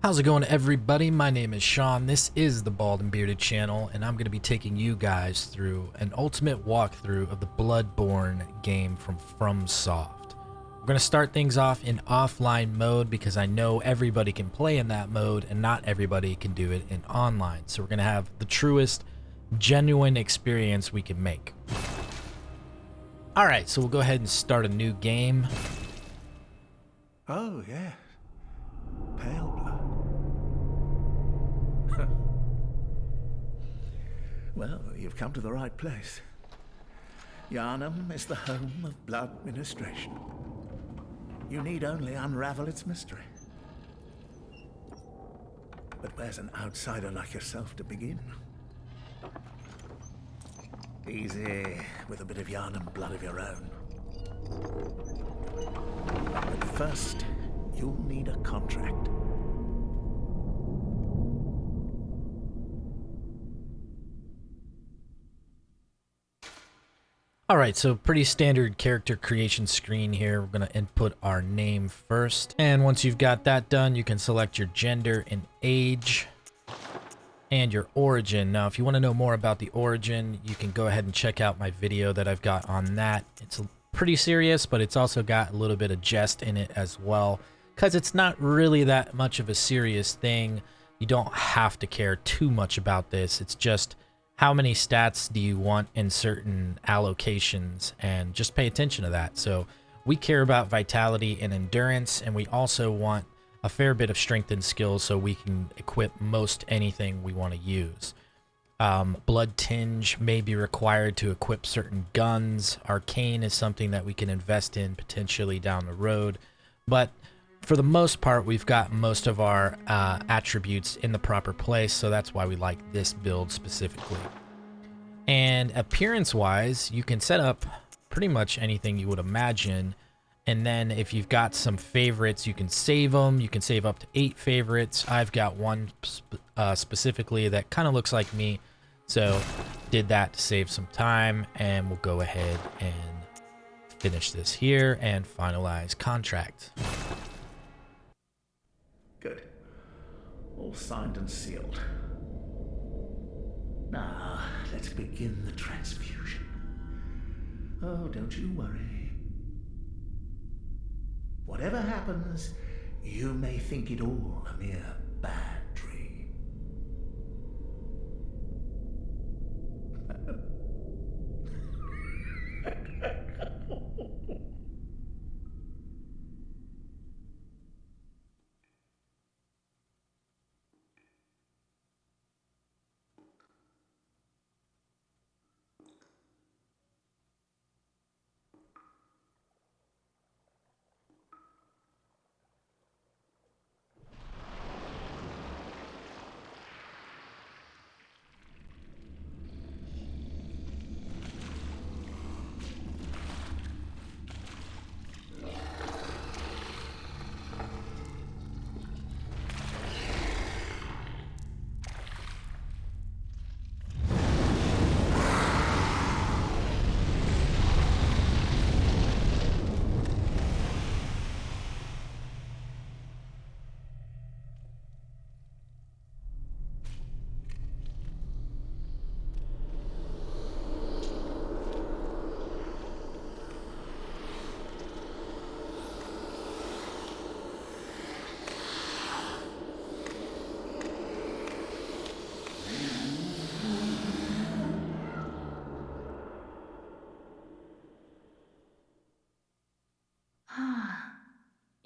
How's it going, everybody? My name is Sean. This is the Bald and Bearded channel, and I'm going to be taking you guys through an ultimate walkthrough of the Bloodborne game from FromSoft. We're going to start things off in offline mode because I know everybody can play in that mode and not everybody can do it in online. So we're going to have the truest, genuine experience we can make. Alright, so we'll go ahead and start a new game. Oh, yeah. Pale blood. Well, you've come to the right place. Yharnam is the home of blood ministration. You need only unravel its mystery. But where's an outsider like yourself to begin? Easy, with a bit of Yharnam blood of your own. But first, you'll need a contract. Alright, so pretty standard character creation screen here. We're going to input our name first. And once you've got that done, you can select your gender and age and your origin. Now, if you want to know more about the origin, you can go ahead and check out my video that I've got on that. It's pretty serious, but it's also got a little bit of jest in it as well, because it's not really that much of a serious thing. You don't have to care too much about this. It's just how many stats do you want in certain allocations, and just pay attention to that. So we care about vitality and endurance, and we also want a fair bit of strength and skill so we can equip most anything we want to use. Blood tinge may be required to equip certain guns. Arcane is something that we can invest in potentially down the road, but for the most part, we've got most of our attributes in the proper place, so that's why we like this build specifically. And appearance-wise, you can set up pretty much anything you would imagine, and then if you've got some favorites, you can save them. You can save up to 8 favorites. I've got one specifically that kind of looks like me, so did that to save some time, and we'll go ahead and finish this here and finalize contract. Good. All signed and sealed. Now, let's begin the transfusion. Oh, don't you worry. Whatever happens, you may think it all a mere bad dream.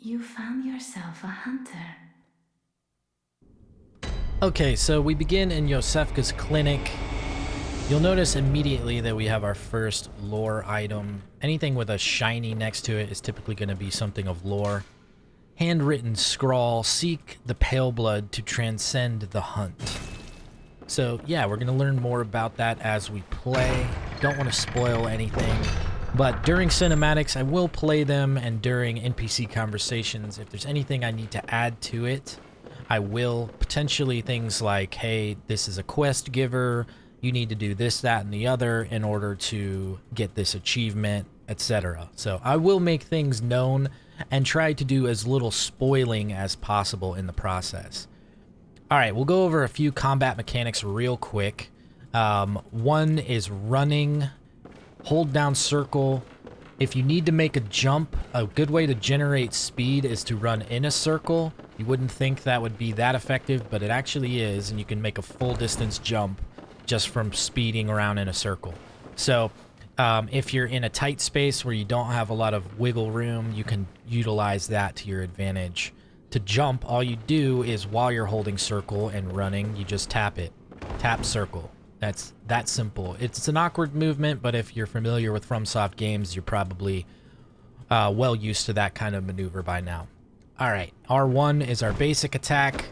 You found yourself a hunter. Okay, so we begin in Yosefka's clinic. You'll notice immediately that we have our first lore item. Anything with a shiny next to it is typically going to be something of lore. Handwritten scrawl, seek the pale blood to transcend the hunt. So yeah, we're going to learn more about that as we play. Don't want to spoil anything. But during cinematics, I will play them, and during NPC conversations, if there's anything I need to add to it, I will. Potentially things like, hey, this is a quest giver, you need to do this, that, and the other in order to get this achievement, etc. So I will make things known and try to do as little spoiling as possible in the process. All right, we'll go over a few combat mechanics real quick. One is running, hold down circle. If you need to make a jump, a good way to generate speed is to run in a circle. You wouldn't think that would be that effective, but it actually is, and you can make a full distance jump just from speeding around in a circle. So if you're in a tight space where you don't have a lot of wiggle room, you can utilize that to your advantage. To jump, all you do is while you're holding circle and running, you just tap it. Tap circle. That's that simple. It's an awkward movement, but if you're familiar with FromSoft games, you're probably well used to that kind of maneuver by now. All right, R1 is our basic attack.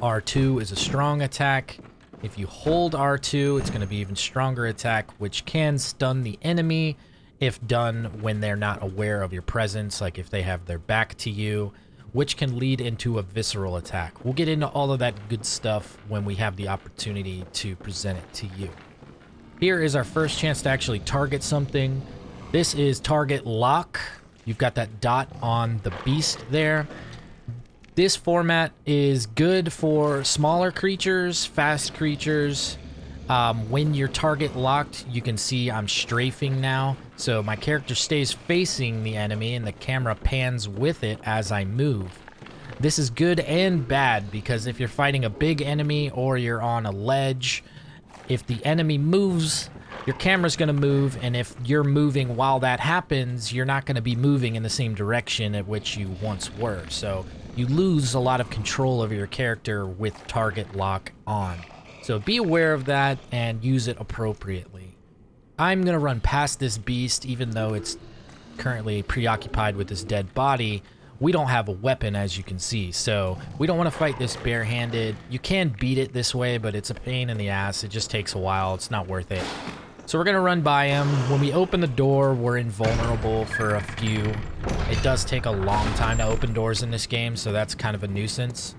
R2 is a strong attack. If you hold R2, it's going to be even stronger attack, which can stun the enemy if done when they're not aware of your presence, like if they have their back to you, which can lead into a visceral attack. We'll get into all of that good stuff when we have the opportunity to present it to you. Here is our first chance to actually target something. This is target lock. You've got that dot on the beast there. This format is good for smaller creatures, fast creatures. When you're target locked, you can see I'm strafing now. So my character stays facing the enemy and the camera pans with it as I move. This is good and bad because if you're fighting a big enemy or you're on a ledge, if the enemy moves, your camera's going to move, and if you're moving while that happens, you're not going to be moving in the same direction at which you once were. So you lose a lot of control of your character with target lock on. So be aware of that and use it appropriately. I'm going to run past this beast, even though it's currently preoccupied with this dead body. We don't have a weapon, as you can see, so we don't want to fight this barehanded. You can beat it this way, but it's a pain in the ass. It just takes a while. It's not worth it. So we're going to run by him. When we open the door, we're invulnerable for a few. It does take a long time to open doors in this game, so that's kind of a nuisance.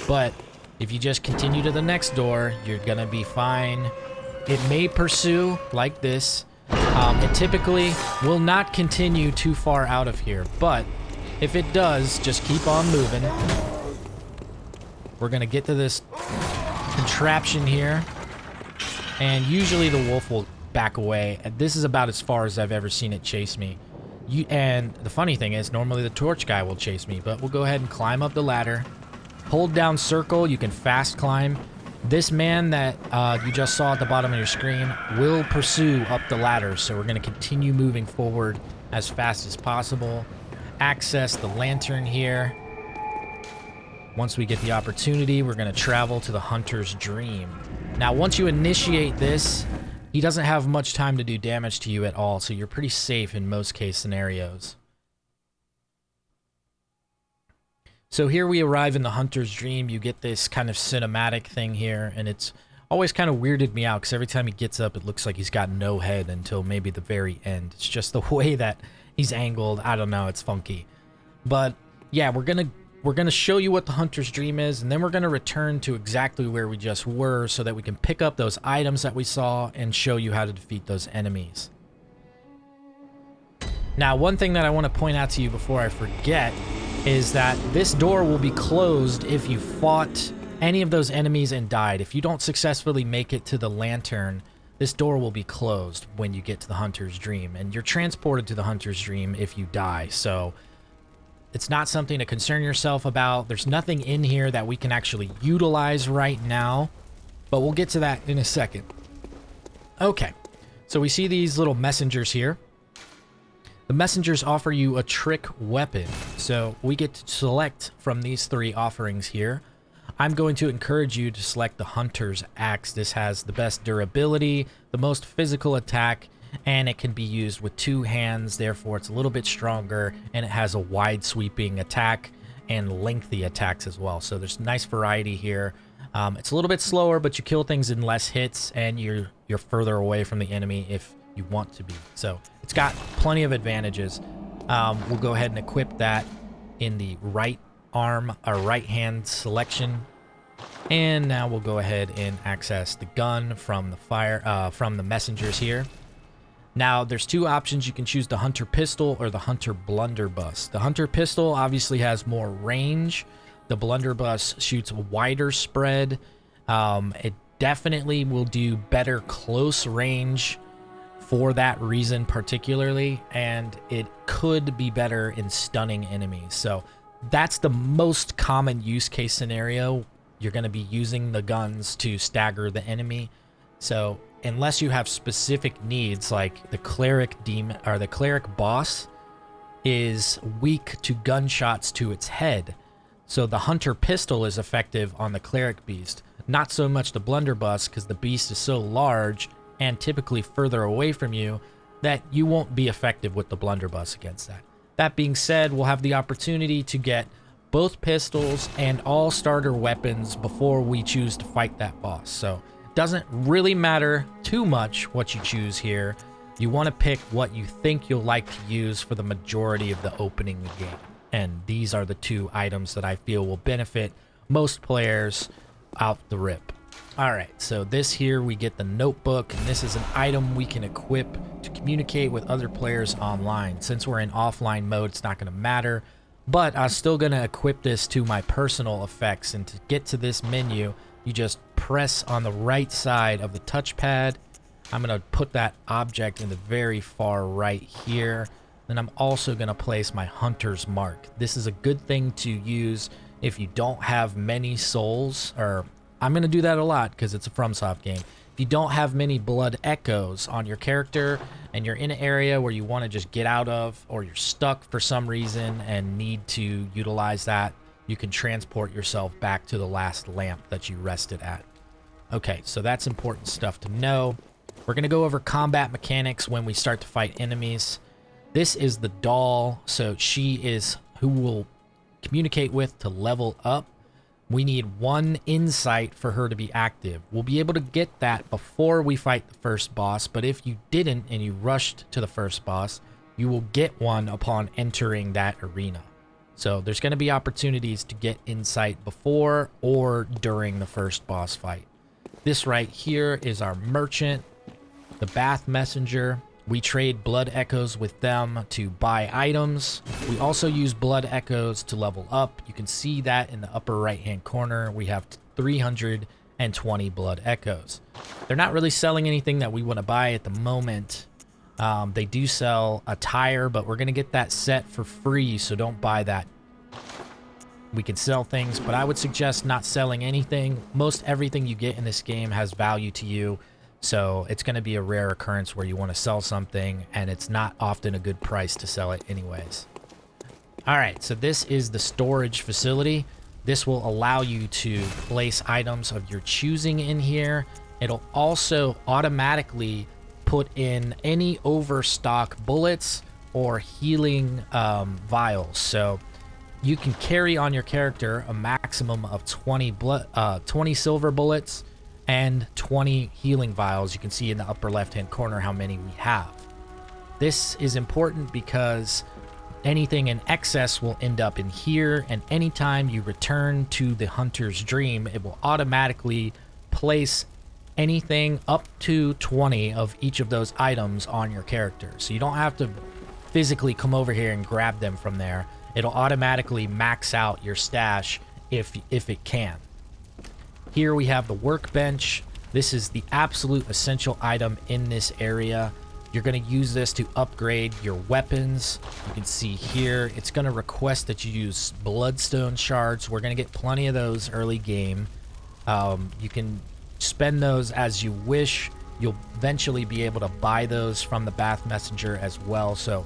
But if you just continue to the next door, you're going to be fine. It may pursue like this. It typically will not continue too far out of here, but if it does, just keep on moving. We're going to get to this contraption here, and usually the wolf will back away. And this is about as far as I've ever seen it chase me. And the funny thing is, normally the torch guy will chase me, but we'll go ahead and climb up the ladder. Hold down circle, you can fast climb. This man that you just saw at the bottom of your screen will pursue up the ladder, so we're going to continue moving forward as fast as possible. Access the lantern here. Once we get the opportunity, we're going to travel to the Hunter's Dream. Now, once you initiate this, he doesn't have much time to do damage to you at all, so you're pretty safe in most case scenarios. So here we arrive in the Hunter's Dream. You get this kind of cinematic thing here, and it's always kind of weirded me out because every time he gets up, it looks like he's got no head until maybe the very end. It's just the way that he's angled. I don't know. It's funky. But yeah, we're gonna show you what the Hunter's Dream is, and then we're gonna return to exactly where we just were so that we can pick up those items that we saw and show you how to defeat those enemies. Now, one thing that I want to point out to you before I forget is that this door will be closed if you fought any of those enemies and died. If you don't successfully make it to the lantern, this door will be closed when you get to the Hunter's Dream, and you're transported to the Hunter's Dream if you die. So it's not something to concern yourself about. There's nothing in here that we can actually utilize right now, but we'll get to that in a second. Okay, so we see these little messengers here. The messengers offer you a trick weapon, so we get to select from these three offerings here. I'm going to encourage you to select the Hunter's Axe. This has the best durability, the most physical attack, and it can be used with two hands, therefore it's a little bit stronger, and it has a wide sweeping attack and lengthy attacks as well. So there's nice variety here. It's a little bit slower, but you kill things in less hits, and you're further away from the enemy if you want to be. So it's got plenty of advantages. We'll go ahead and equip that in the right arm or right hand selection, and now we'll go ahead and access the gun from the messengers here. Now, there's two options. You can choose the Hunter Pistol or the Hunter Blunderbuss. The Hunter Pistol obviously has more range. The Blunderbuss shoots a wider spread. It definitely will do better close range for that reason particularly, and it could be better in stunning enemies. So that's the most common use case scenario. You're going to be using the guns to stagger the enemy. So unless you have specific needs, like the Cleric Demon or the Cleric Boss is weak to gunshots to its head. So the Hunter Pistol is effective on the Cleric Beast. Not so much the Blunderbuss, because the beast is so large and typically further away from you that you won't be effective with the Blunderbuss against that. That being said, we'll have the opportunity to get both pistols and all starter weapons before we choose to fight that boss. So it doesn't really matter too much what you choose here. You want to pick what you think you'll like to use for the majority of the opening of the game. And these are the two items that I feel will benefit most players out the rip. All right, so this here we get the notebook, and this is an item we can equip to communicate with other players online. Since we're in offline mode, it's not going to matter, but I'm still going to equip this to my personal effects. And to get to this menu, you just press on the right side of the touchpad. I'm going to put that object in the very far right here. Then I'm also going to place my Hunter's Mark. This is a good thing to use if you don't have many souls, or I'm going to do that a lot because it's a FromSoft game. If you don't have many blood echoes on your character and you're in an area where you want to just get out of, or you're stuck for some reason and need to utilize that, you can transport yourself back to the last lamp that you rested at. Okay, so that's important stuff to know. We're going to go over combat mechanics when we start to fight enemies. This is the doll, so she is who we'll communicate with to level up. We need 1 insight for her to be active. We'll be able to get that before we fight the first boss, but if you didn't and you rushed to the first boss, you will get one upon entering that arena. So there's going to be opportunities to get insight before or during the first boss fight. This right here is our merchant, the Bath Messenger. We trade blood echoes with them to buy items. We also use blood echoes to level up. You can see that in the upper right hand corner. We have 320 blood echoes. They're not really selling anything that we want to buy at the moment. They do sell a tire, but we're going to get that set for free, so don't buy that. We can sell things, but I would suggest not selling anything. Most everything you get in this game has value to you. So it's going to be a rare occurrence where you want to sell something and it's not often a good price to sell it anyways. All right, so this is the storage facility. This will allow you to place items of your choosing in here. It'll also automatically put in any overstock bullets or healing vials. So you can carry on your character a maximum of 20 silver bullets and 20 healing vials. You can see in the upper left hand corner how many we have. This is important because anything in excess will end up in here, and anytime you return to the Hunter's Dream, it will automatically place anything up to 20 of each of those items on your character. So you don't have to physically come over here and grab them from there. It'll automatically max out your stash if it can. Here we have the workbench. This is the absolute essential item in this area. You're going to use this to upgrade your weapons. You can see here, it's going to request that you use bloodstone shards. We're going to get plenty of those early game. You can spend those as you wish. You'll eventually be able to buy those from the Bath Messenger as well. So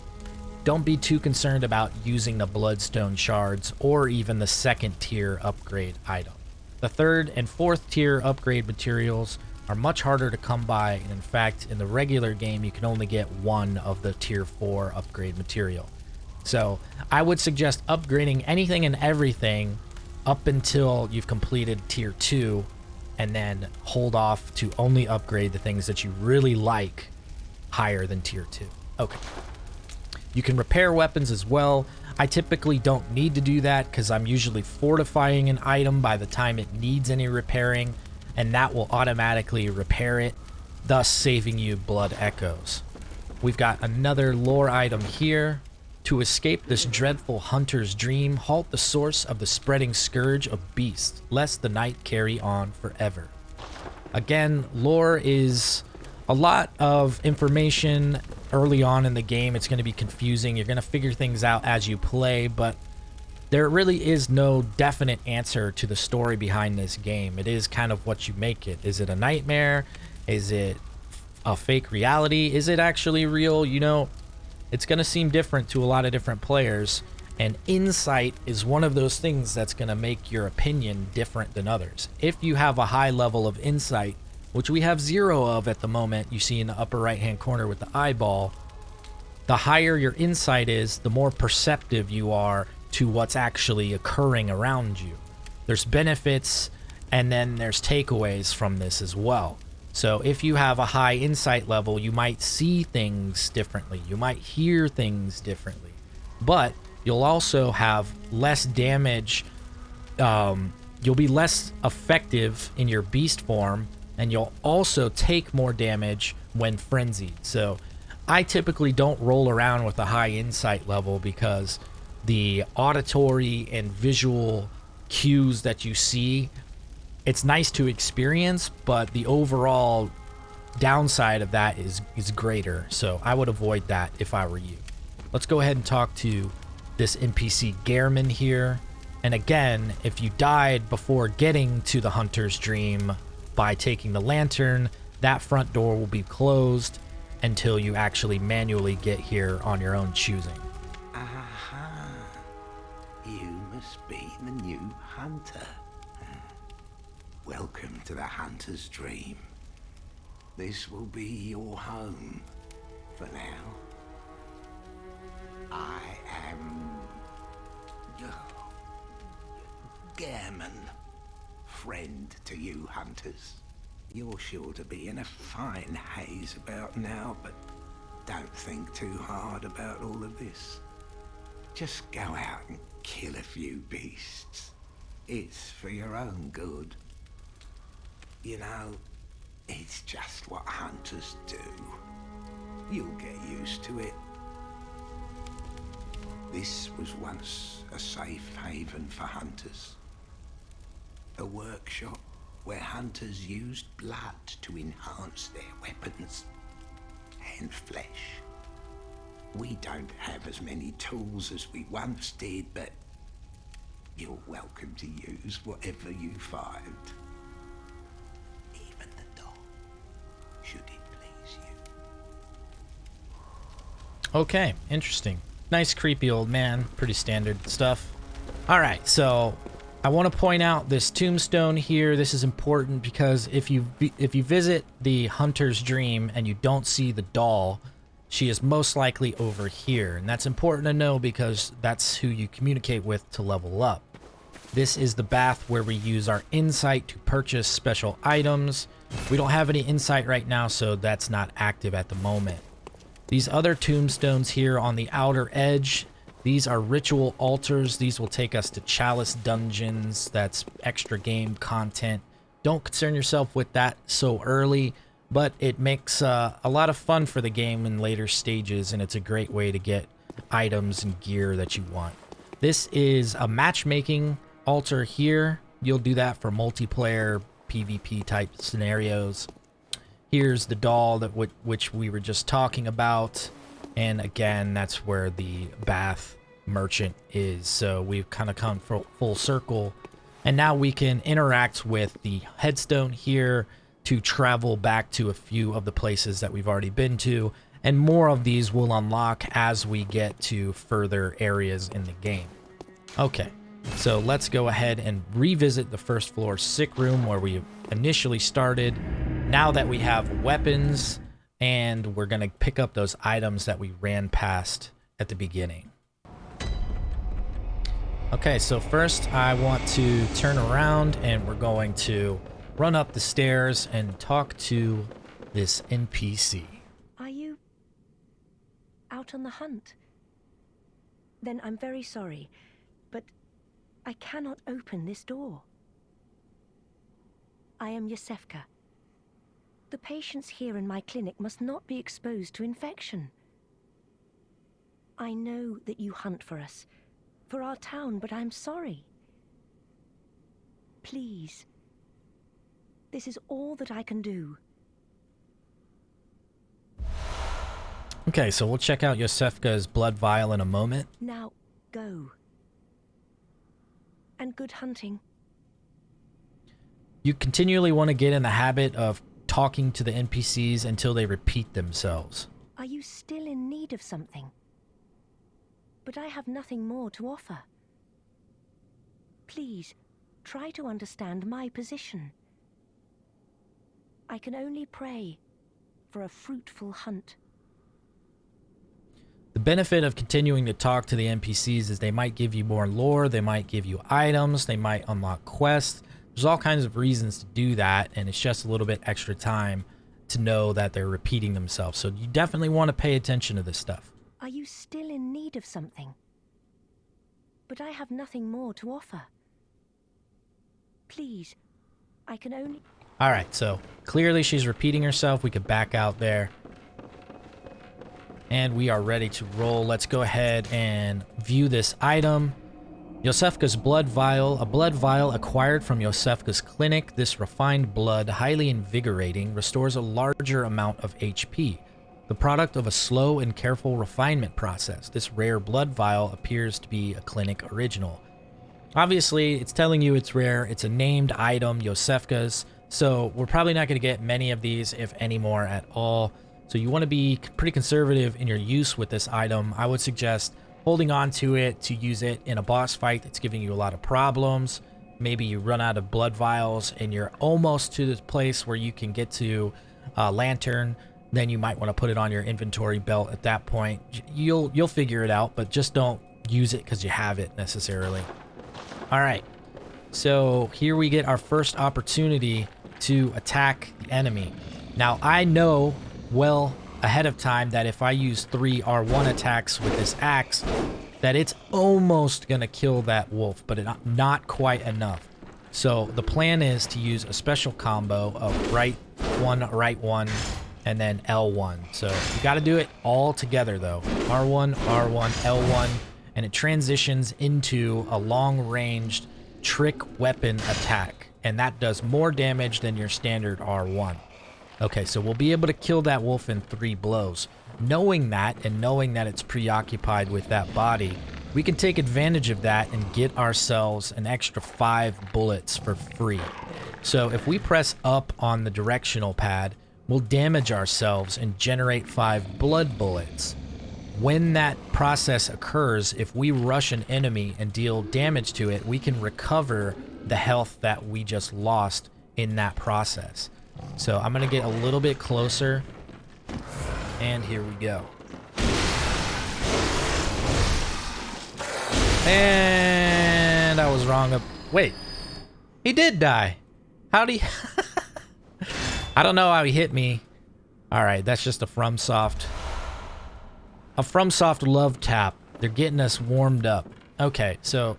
don't be too concerned about using the bloodstone shards or even the second tier upgrade item. The third and fourth tier upgrade materials are much harder to come by, and in fact, in the regular game, you can only get one of the tier 4 upgrade material. So I would suggest upgrading anything and everything up until you've completed tier 2, and then hold off to only upgrade the things that you really like higher than tier 2. Okay. You can repair weapons as well. I typically don't need to do that because I'm usually fortifying an item by the time it needs any repairing, and that will automatically repair it, thus saving you blood echoes. We've got another lore item here. To escape this dreadful hunter's dream, halt the source of the spreading scourge of beasts, lest the night carry on forever. Again, lore is a lot of information early on in the game. It's going to be confusing. You're going to figure things out as you play, but there really is no definite answer to the story behind this game. It is kind of what you make it. Is it a nightmare? Is it a fake reality? Is it actually real? You know, it's going to seem different to a lot of different players, and insight is one of those things that's going to make your opinion different than others. If you have a high level of insight, which we have 0 of at the moment, you see in the upper right hand corner with the eyeball, the higher your insight is, the more perceptive you are to what's actually occurring around you. There's benefits and then there's takeaways from this as well. So if you have a high insight level, you might see things differently. You might hear things differently. But you'll also have less damage. You'll be less effective in your beast form, and you'll also take more damage when frenzied. So I typically don't roll around with a high insight level because the auditory and visual cues that you see, it's nice to experience, but the overall downside of that is greater. So I would avoid that if I were you. Let's go ahead and talk to this NPC Gehrman here. And again, if you died before getting to the hunter's dream by taking the lantern, that front door will be closed until you actually manually get here on your own choosing. Aha. You must be the new hunter. Welcome to the hunter's dream. This will be your home for now. I am Gehrman, friend to you hunters. You're sure to be in a fine haze about now, but don't think too hard about all of this. Just go out and kill a few beasts. It's for your own good. You know, it's just what hunters do. You'll get used to it. This was once a safe haven for hunters. A workshop where hunters used blood to enhance their weapons and flesh. We don't have as many tools as we once did, but you're welcome to use whatever you find. Even the dog, should it please you. Okay, interesting. Nice creepy old man. Pretty standard stuff. Alright, so I want to point out this tombstone here. This is important because if you visit the hunter's dream and you don't see the doll, she is most likely over here. And that's important to know because that's who you communicate with to level up. This is the bath where we use our insight to purchase special items. We don't have any insight right now, so that's not active at the moment. These other tombstones here on the outer edge, these are ritual altars. These will take us to Chalice dungeons. That's extra game content. Don't concern yourself with that so early, but it makes a lot of fun for the game in later stages, and it's a great way to get items and gear that you want. This is a matchmaking altar here. You'll do that for multiplayer PvP type scenarios. Here's the doll that which we were just talking about, and again, that's where the bath merchant is. So we've kind of come full circle, and now we can interact with the headstone here to travel back to a few of the places that we've already been to, and more of these will unlock as we get to further areas in the game. Okay, so let's go ahead and revisit the first floor sick room where we initially started. Now that we have weapons, and we're gonna pick up those items that we ran past at the beginning. Okay, so first I want to turn around and we're going to run up the stairs and talk to this NPC. Are you out on the hunt? Then I'm very sorry, but I cannot open this door. I am Yosefka. The patients here in my clinic must not be exposed to infection. I know that you hunt for us, for our town, but I'm sorry. Please. This is all that I can do. Okay, so we'll check out Yosefka's blood vial in a moment. Now, go. And good hunting. You continually want to get in the habit of talking to the NPCs until they repeat themselves. Are you still in need of something? But I have nothing more to offer. Please, try to understand my position. I can only pray for a fruitful hunt. The benefit of continuing to talk to the NPCs is they might give you more lore, they might give you items, they might unlock quests. There's all kinds of reasons to do that, and it's just a little bit extra time to know that they're repeating themselves. So you definitely want to pay attention to this stuff. Are you still in need of something? But I have nothing more to offer. Please, I can only... Alright, so clearly she's repeating herself. We could back out there. And we are ready to roll. Let's go ahead and view this item. Yosefka's blood vial. A blood vial acquired from Yosefka's clinic. This refined blood, highly invigorating, restores a larger amount of HP. The product of a slow and careful refinement process. This rare blood vial appears to be a clinic original. Obviously, it's telling you it's rare. It's a named item, Yosefka's. So we're probably not going to get many of these, if any more at all. So you want to be pretty conservative in your use with this item. I would suggest holding on to it to use it in a boss fight that's giving you a lot of problems. Maybe you run out of blood vials and you're almost to this place where you can get to Lantern. Then you might want to put it on your inventory belt at that point. You'll figure it out, but just don't use it because you have it necessarily. All right. So here we get our first opportunity to attack the enemy. Now I know well ahead of time that if I use 3 R1 attacks with this axe, that it's almost gonna kill that wolf, but not quite enough. So the plan is to use a special combo of right one, and then L1. So you gotta do it all together though. R1, L1, and it transitions into a long-ranged trick weapon attack, and that does more damage than your standard R1. Okay, so we'll be able to kill that wolf in 3 blows. Knowing that, and knowing that it's preoccupied with that body, we can take advantage of that and get ourselves an extra 5 bullets for free. So if we press up on the directional pad, we'll damage ourselves and generate 5 blood bullets. When that process occurs, if we rush an enemy and deal damage to it, we can recover the health that we just lost in that process. So I'm gonna get a little bit closer, and here we go. And I was wrong. Wait, he did die. How'd he? I don't know how he hit me. All right, that's just a FromSoft love tap. They're getting us warmed up. Okay, so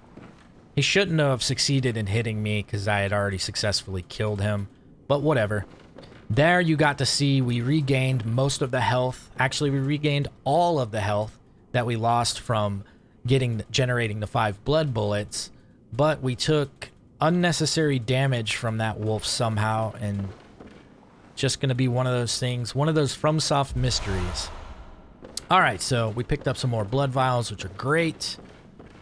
he shouldn't have succeeded in hitting me because I had already successfully killed him. But whatever. There you got to see we regained most of the health. Actually, we regained all of the health that we lost from generating the 5 blood bullets. But we took unnecessary damage from that wolf somehow, and just going to be one of those things, one of those FromSoft mysteries. Alright, so we picked up some more blood vials, which are great.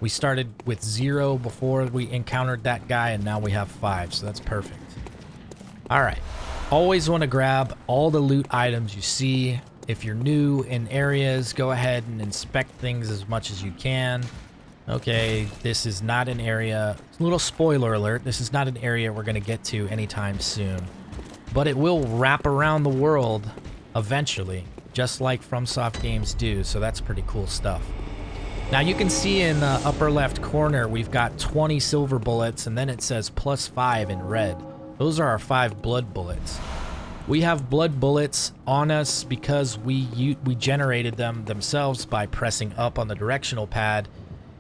We started with 0 before we encountered that guy, and now we have 5, so that's perfect. Alright, always want to grab all the loot items you see. If you're new in areas, go ahead and inspect things as much as you can. Okay, this is not an area, little spoiler alert, this is not an area we're going to get to anytime soon. But it will wrap around the world eventually, just like FromSoft games do, so that's pretty cool stuff. Now you can see in the upper left corner, we've got 20 silver bullets, and then it says +5 in red. Those are our 5 blood bullets. We have blood bullets on us because we generated them themselves by pressing up on the directional pad,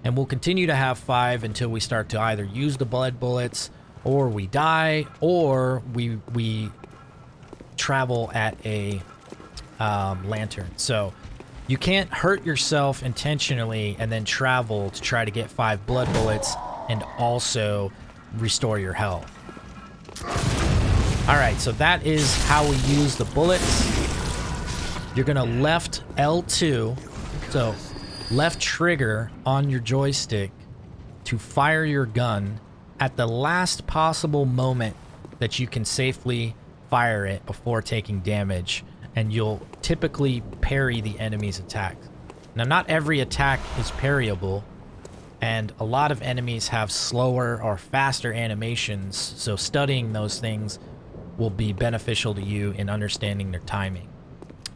and we'll continue to have 5 until we start to either use the blood bullets, or we die, or we travel at a lantern. So you can't hurt yourself intentionally and then travel to try to get 5 blood bullets and also restore your health. Alright, so that is how we use the bullets. You're gonna left L2, so left trigger on your joystick to fire your gun at the last possible moment that you can safely fire it before taking damage, and you'll typically parry the enemy's attack. Now, not every attack is parryable, and a lot of enemies have slower or faster animations, so studying those things will be beneficial to you in understanding their timing.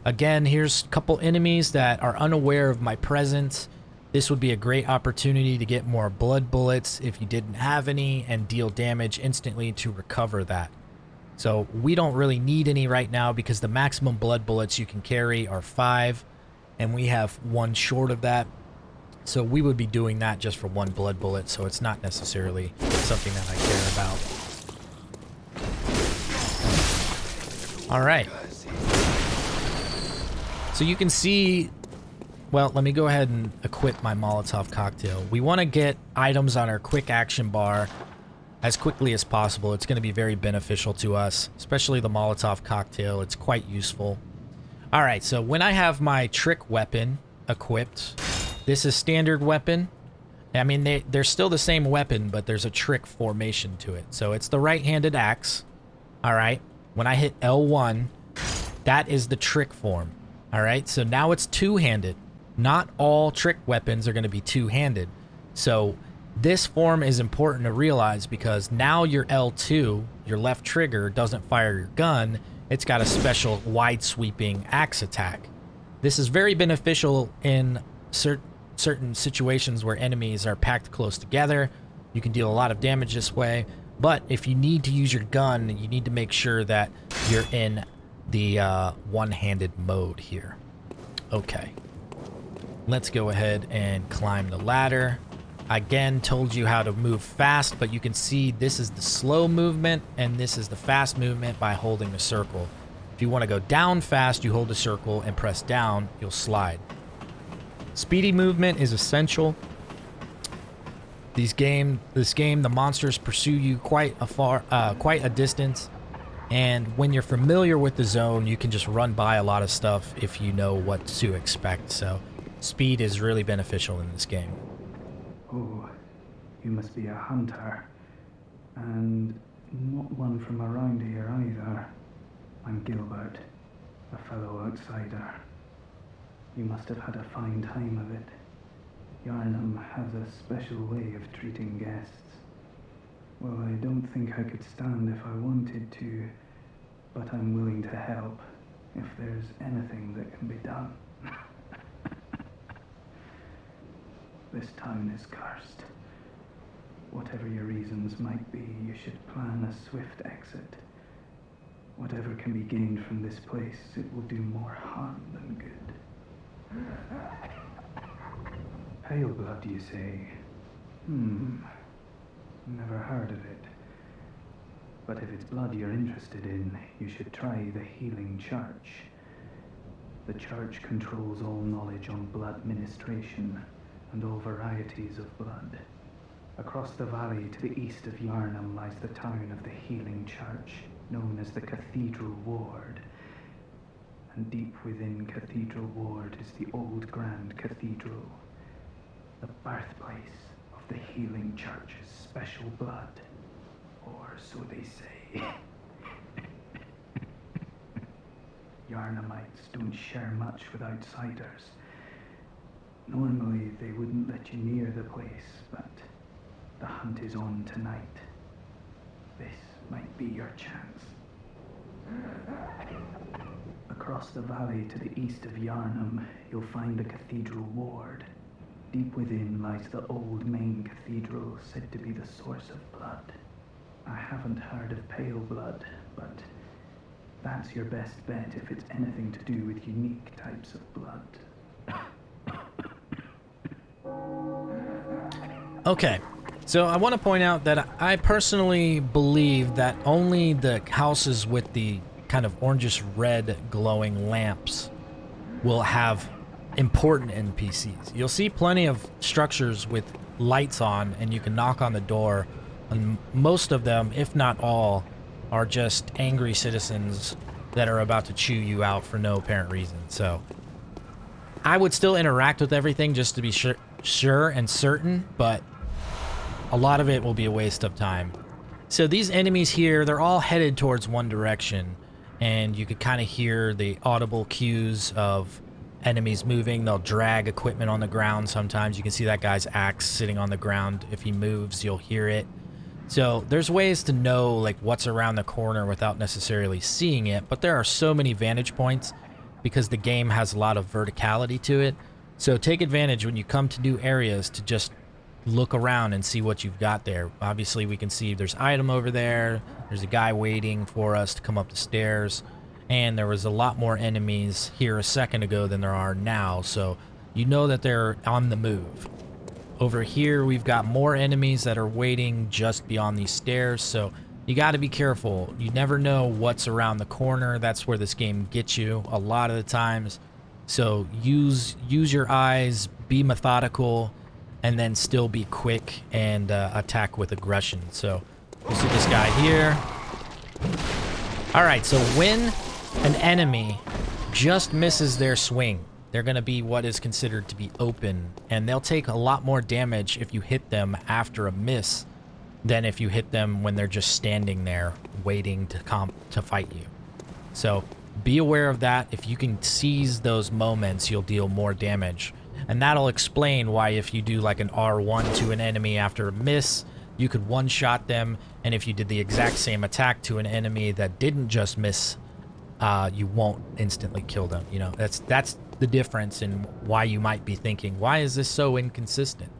Again, here's a couple enemies that are unaware of my presence. This would be a great opportunity to get more blood bullets if you didn't have any and deal damage instantly to recover that. So we don't really need any right now because the maximum blood bullets you can carry are 5, and we have 1 short of that. So we would be doing that just for 1 blood bullet, so it's not necessarily something that I care about. All right. So you can see, well, let me go ahead and equip my Molotov cocktail. We want to get items on our quick action bar as quickly as possible. It's going to be very beneficial to us, especially the Molotov cocktail. It's quite useful. All right, so when I have my trick weapon equipped, this is standard weapon. I mean, they're still the same weapon, but there's a trick formation to it. So it's the right-handed axe. All right, when I hit L1, that is the trick form. All right, so now it's two-handed. Not all trick weapons are going to be two-handed. So this form is important to realize because now your L2, your left trigger, doesn't fire your gun. It's got a special wide-sweeping axe attack. This is very beneficial in certain situations where enemies are packed close together. You can deal a lot of damage this way. But if you need to use your gun, you need to make sure that you're in the one-handed mode here. Okay. Let's go ahead and climb the ladder. Again, told you how to move fast, but you can see this is the slow movement and this is the fast movement by holding the circle. If you want to go down fast, you hold the circle and press down, you'll slide. Speedy movement is essential. This game, the monsters pursue you quite a distance, and when you're familiar with the zone, you can just run by a lot of stuff if you know what to expect. So, speed is really beneficial in this game. Oh, you must be a hunter, and not one from around here either. I'm Gilbert, a fellow outsider. You must have had a fine time of it. Yharnam has a special way of treating guests. Well, I don't think I could stand if I wanted to, but I'm willing to help if there's anything that can be done. This town is cursed. Whatever your reasons might be, you should plan a swift exit. Whatever can be gained from this place, it will do more harm than good. Pale blood, you say? Never heard of it. But if it's blood you're interested in, you should try the Healing Church. The church controls all knowledge on blood ministration and all varieties of blood. Across the valley to the east of Yharnam lies the town of the Healing Church, known as the Cathedral Ward. And deep within Cathedral Ward is the old Grand Cathedral, the birthplace of the Healing Church's special blood, or so they say. Yharnamites don't share much with outsiders. Normally they wouldn't let you near the place, but the hunt is on tonight. This might be your chance. Across the valley to the east of Yharnam, you'll find the Cathedral Ward. Deep within lies the old main cathedral, said to be the source of blood. I haven't heard of pale blood, but that's your best bet if it's anything to do with unique types of blood. Okay, so I want to point out that I personally believe that only the houses with the kind of orangish red glowing lamps will have important NPCs. You'll see plenty of structures with lights on, and you can knock on the door, and most of them, if not all, are just angry citizens that are about to chew you out for no apparent reason. So I would still interact with everything just to be sure and certain, but a lot of it will be a waste of time. So these enemies here, they're all headed towards one direction, and you could kind of hear the audible cues of enemies moving. They'll drag equipment on the ground sometimes. You can see that guy's axe sitting on the ground. If he moves, you'll hear it. So there's ways to know like what's around the corner without necessarily seeing it, but there are so many vantage points because the game has a lot of verticality to it. So take advantage when you come to new areas to just look around and see what you've got there. Obviously, we can see there's item over there. There's a guy waiting for us to come up the stairs. And there was a lot more enemies here a second ago than there are now. So you know that they're on the move. Over here, we've got more enemies that are waiting just beyond these stairs. So you got to be careful. You never know what's around the corner. That's where this game gets you a lot of the times. So use your eyes, be methodical, and then still be quick and attack with aggression. So you see this guy here. All right, so when an enemy just misses their swing, they're going to be what is considered to be open, and they'll take a lot more damage if you hit them after a miss than if you hit them when they're just standing there waiting to fight you. So be aware of that. If you can seize those moments, you'll deal more damage. And that'll explain why if you do like an R1 to an enemy after a miss, you could one-shot them, and if you did the exact same attack to an enemy that didn't just miss, you won't instantly kill them. You know, that's the difference in why you might be thinking, why is this so inconsistent?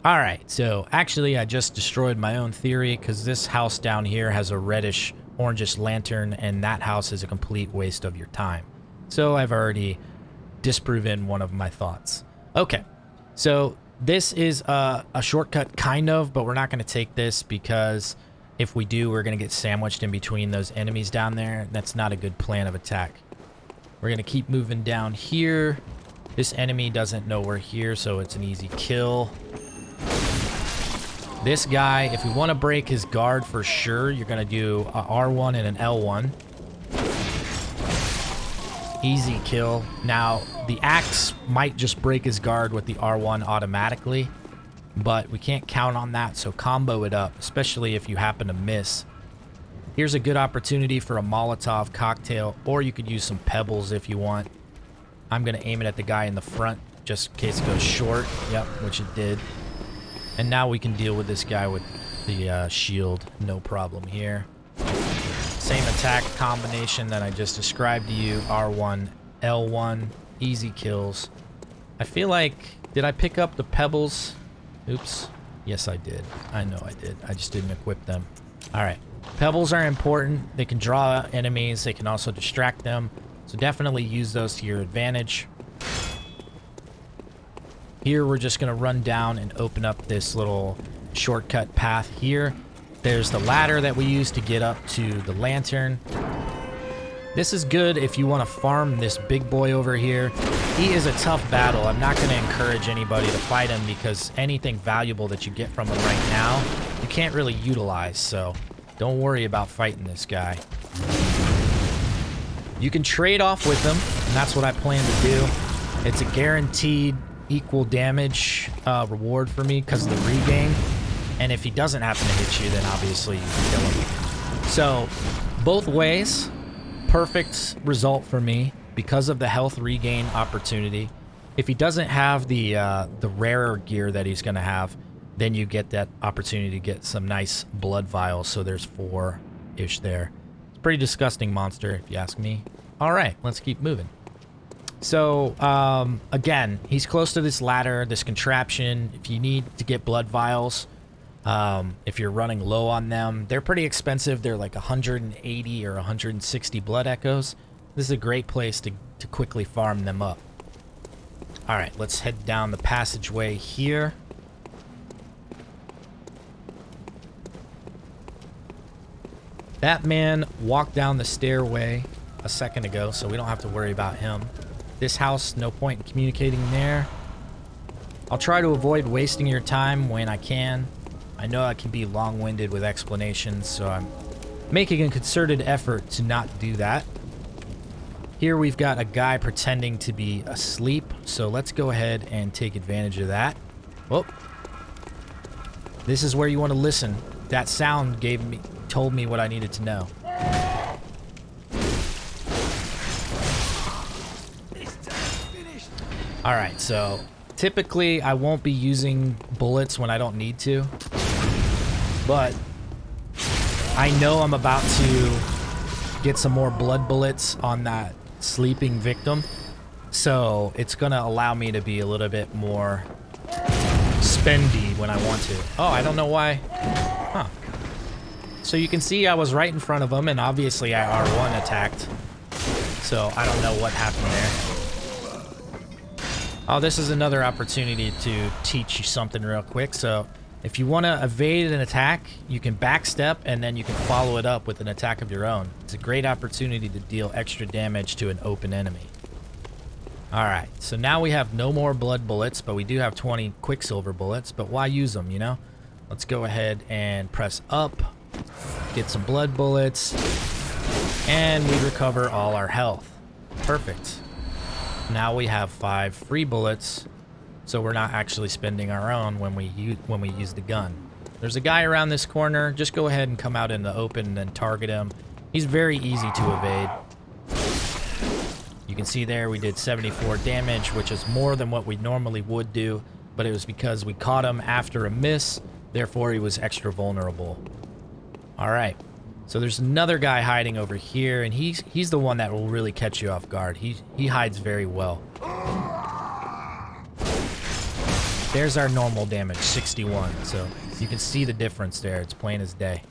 All right, so actually I just destroyed my own theory because this house down here has a reddish orangish lantern, and that house is a complete waste of your time. So I've already disproven one of my thoughts. Okay, so this is a shortcut kind of, but we're not going to take this because if we do, we're going to get sandwiched in between those enemies down there. That's not a good plan of attack. We're going to keep moving down here. This enemy doesn't know we're here, so it's an easy kill. This guy, if we want to break his guard for sure, you're going to do a R1 and an L1. Easy kill. Now, the axe might just break his guard with the R1 automatically, but we can't count on that, so combo it up, especially if you happen to miss. Here's a good opportunity for a Molotov cocktail, or you could use some pebbles if you want. I'm going to aim it at the guy in the front, just in case it goes short. Yep, which it did. And now we can deal with this guy with the shield, no problem here. Same attack combination that I just described to you, R1, L1, easy kills. I feel like, did I pick up the pebbles? Oops. Yes, I did. I know I did. I just didn't equip them. All right. Pebbles are important. They can draw enemies. They can also distract them. So definitely use those to your advantage. Here, we're just going to run down and open up this little shortcut path here. There's the ladder that we use to get up to the lantern. This is good if you want to farm this big boy over here. He is a tough battle. I'm not going to encourage anybody to fight him because anything valuable that you get from him right now, you can't really utilize. So don't worry about fighting this guy. You can trade off with him, and that's what I plan to do. It's a guaranteed equal damage reward for me because of the regain. And if he doesn't happen to hit you, then obviously you can kill him. So both ways, perfect result for me because of the health regain opportunity. If he doesn't have the rarer gear that he's going to have, then you get that opportunity to get some nice blood vials. So there's 4-ish there. It's a pretty disgusting monster, if you ask me. All right, let's keep moving. So, again, he's close to this ladder, this contraption. If you need to get blood vials, if you're running low on them, they're pretty expensive. They're like 180 or 160 blood echoes. This is a great place to quickly farm them up. All right, let's head down the passageway here. That man walked down the stairway a second ago, so we don't have to worry about him. This house, no point in communicating there. I'll try to avoid wasting your time when I can. I know I can be long-winded with explanations, so I'm making a concerted effort to not do that. Here we've got a guy pretending to be asleep, so let's go ahead and take advantage of that. Oh. This is where you want to listen. That sound told me what I needed to know. Alright, so typically I won't be using bullets when I don't need to, but I know I'm about to get some more blood bullets on that sleeping victim, so it's gonna allow me to be a little bit more spendy when I want to. Oh, I don't know why. Huh. So you can see I was right in front of him, and obviously I R1 attacked, so I don't know what happened there. Oh, this is another opportunity to teach you something real quick. So if you want to evade an attack, you can backstep and then you can follow it up with an attack of your own. It's a great opportunity to deal extra damage to an open enemy. Alright, so now we have no more blood bullets, but we do have 20 quicksilver bullets, but why use them, you know? Let's go ahead and press up, get some blood bullets, and we recover all our health. Perfect. Now we have 5 free bullets, so we're not actually spending our own when we use the gun. There's a guy around this corner. Just go ahead and come out in the open and target him. He's very easy to evade. You can see there we did 74 damage, which is more than what we normally would do, but it was because we caught him after a miss, therefore he was extra vulnerable. Alright, so there's another guy hiding over here, and he's the one that will really catch you off guard. He hides very well. There's our normal damage, 61, so you can see the difference there. It's plain as day.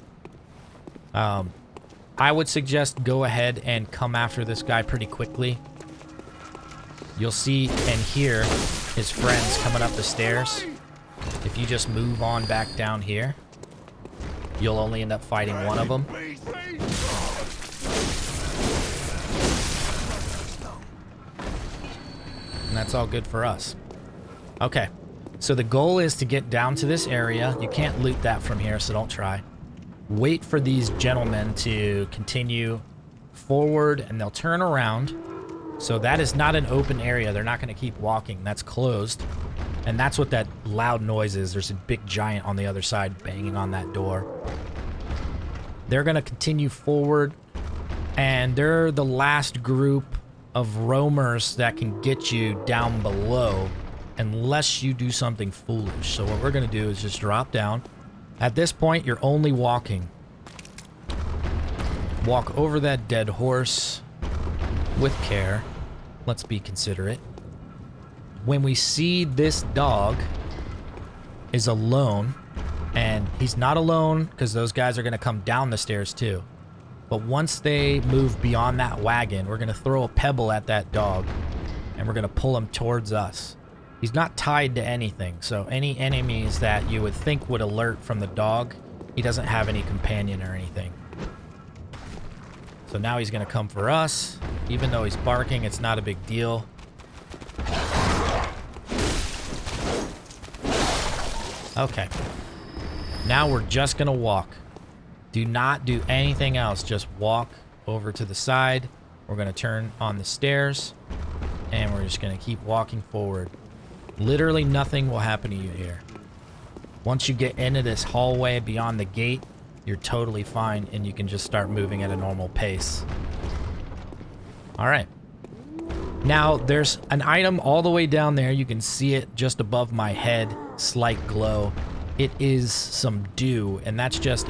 I would suggest go ahead and come after this guy pretty quickly. You'll see and hear his friends coming up the stairs. If you just move on back down here, you'll only end up fighting one of them. And that's all good for us. Okay, so the goal is to get down to this area. You can't loot that from here, so don't try. Wait for these gentlemen to continue forward, and they'll turn around. So that is not an open area. They're not going to keep walking. That's closed. And that's what that loud noise is. There's a big giant on the other side banging on that door. They're going to continue forward, and they're the last group of roamers that can get you down below unless you do something foolish. So what we're going to do is just drop down. At this point, you're only walking. Walk over that dead horse with care. Let's be considerate. When we see this dog is alone, and he's not alone because those guys are going to come down the stairs too. But once they move beyond that wagon, we're going to throw a pebble at that dog, and we're going to pull him towards us. He's not tied to anything, so any enemies that you would think would alert from the dog, he doesn't have any companion or anything. So now he's going to come for us. Even though he's barking, it's not a big deal. Okay. Now we're just going to walk. Do not do anything else. Just walk over to the side. We're going to turn on the stairs, and we're just going to keep walking forward. Literally nothing will happen to you here. Once you get into this hallway beyond the gate, you're totally fine, and you can just start moving at a normal pace. Alright. Now, there's an item all the way down there. You can see it just above my head. Slight glow. It is some dew, and that's just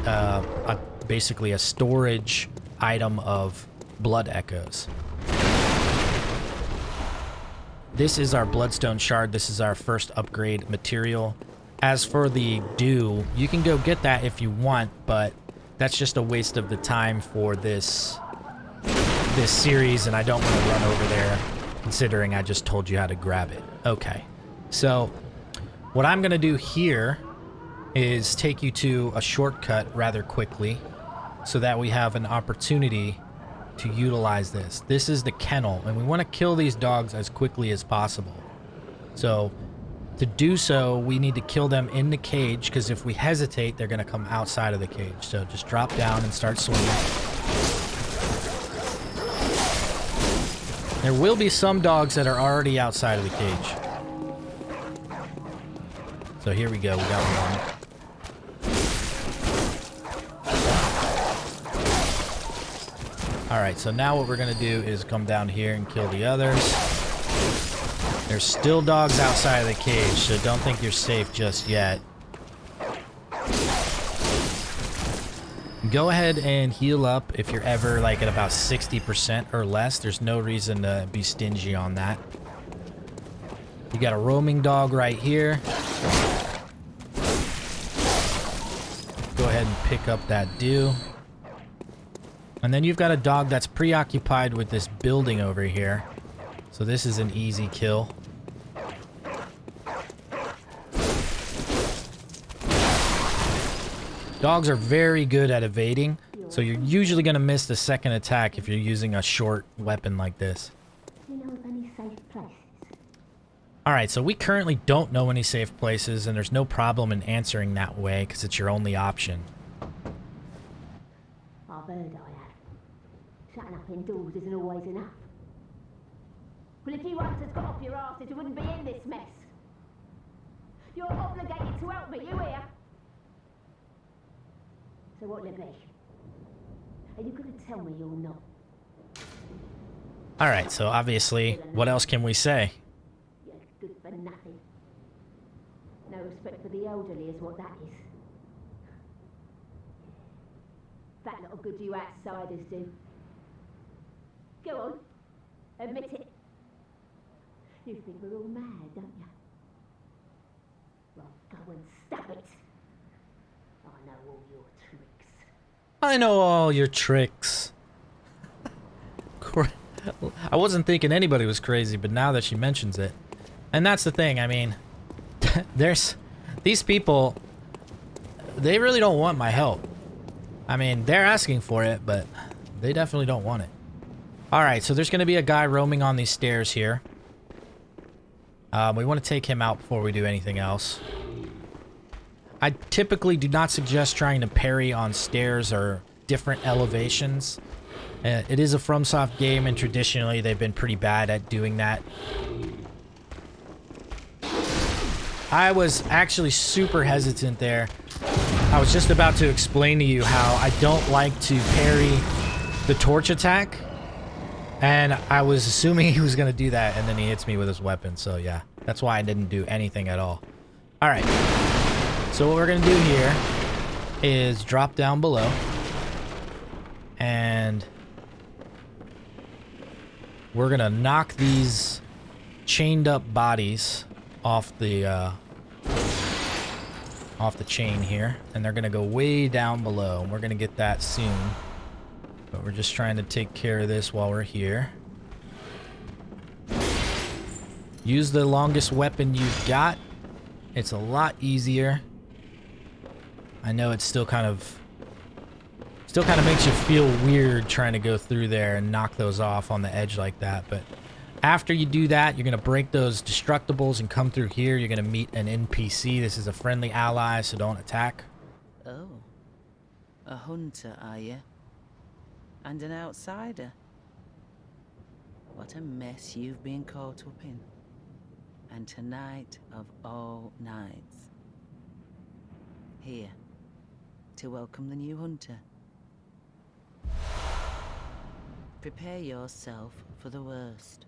basically a storage item of blood echoes. This is our bloodstone shard. This is our first upgrade material. As for the dew, you can go get that if you want, but that's just a waste of the time for this series, and I don't want to run over there considering I just told you how to grab it. Okay, so what I'm going to do here is take you to a shortcut rather quickly. so that we have an opportunity to utilize this. This is the kennel, and we want to kill these dogs as quickly as possible. So to do so, we need to kill them in the cage, because if we hesitate, they're going to come outside of the cage. So just drop down and start swinging. There will be some dogs that are already outside of the cage. So here we go, we got one. Alright, so now what we're going to do is come down here and kill the others. There's still dogs outside of the cage, so don't think you're safe just yet. Go ahead and heal up if you're ever like at about 60% or less. There's no reason to be stingy on that. You got a roaming dog right here. Go ahead and pick up that dew. And then you've got a dog that's preoccupied with this building over here. So this is an easy kill. Dogs are very good at evading, so you're usually going to miss the second attack if you're using a short weapon like this. Alright, so we currently don't know any safe places, and there's no problem in answering that way, because it's your only option. I've heard I have. Shutting up indoors isn't always enough. Well, if you hunters got off your asses, you wouldn't be in this mess. You're obligated to help me, you hear? So what'll it be? Are you going to tell me you're not? Alright, so obviously, what else can we say? You're good for nothing. No respect for the elderly is what that is. That little good you outsiders do. Go on, admit it. You think we're all mad, don't you? Well, go and stab it. I know all your tricks. I know all your tricks. I wasn't thinking anybody was crazy, but now that she mentions it. And that's the thing, I mean, there's these people, they really don't want my help. I mean, they're asking for it, but they definitely don't want it. Alright, so there's going to be a guy roaming on these stairs here. We want to take him out before we do anything else. I typically do not suggest trying to parry on stairs or different elevations. It is a FromSoft game, and traditionally they've been pretty bad at doing that. I was actually super hesitant there. I was just about to explain to you how I don't like to parry the torch attack. And I was assuming he was going to do that, and then he hits me with his weapon. So yeah, that's why I didn't do anything at all. Alright. So what we're going to do here is drop down below. And we're going to knock these chained up bodies off the chain here. And they're going to go way down below. And we're going to get that soon. But we're just trying to take care of this while we're here. Use the longest weapon you've got. It's a lot easier. I know it still kind of makes you feel weird trying to go through there and knock those off on the edge like that. But after you do that, you're going to break those destructibles and come through here. You're going to meet an NPC. This is a friendly ally, so don't attack. Oh. A hunter, are you? And an outsider. What a mess you've been caught up in. And tonight of all nights. Here, to welcome the new hunter. Prepare yourself for the worst.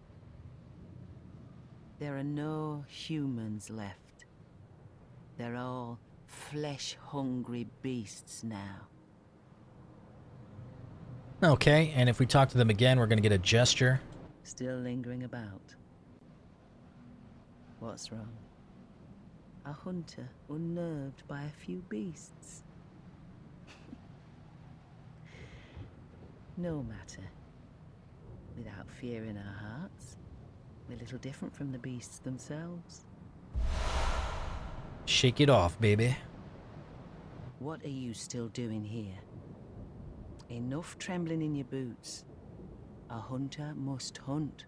There are no humans left. They're all flesh-hungry beasts now. Okay, and if we talk to them again, we're going to get a gesture. Still lingering about. What's wrong? A hunter unnerved by a few beasts. No matter. Without fear in our hearts, we're little different from the beasts themselves. Shake it off, baby. What are you still doing here? Enough trembling in your boots. A hunter must hunt.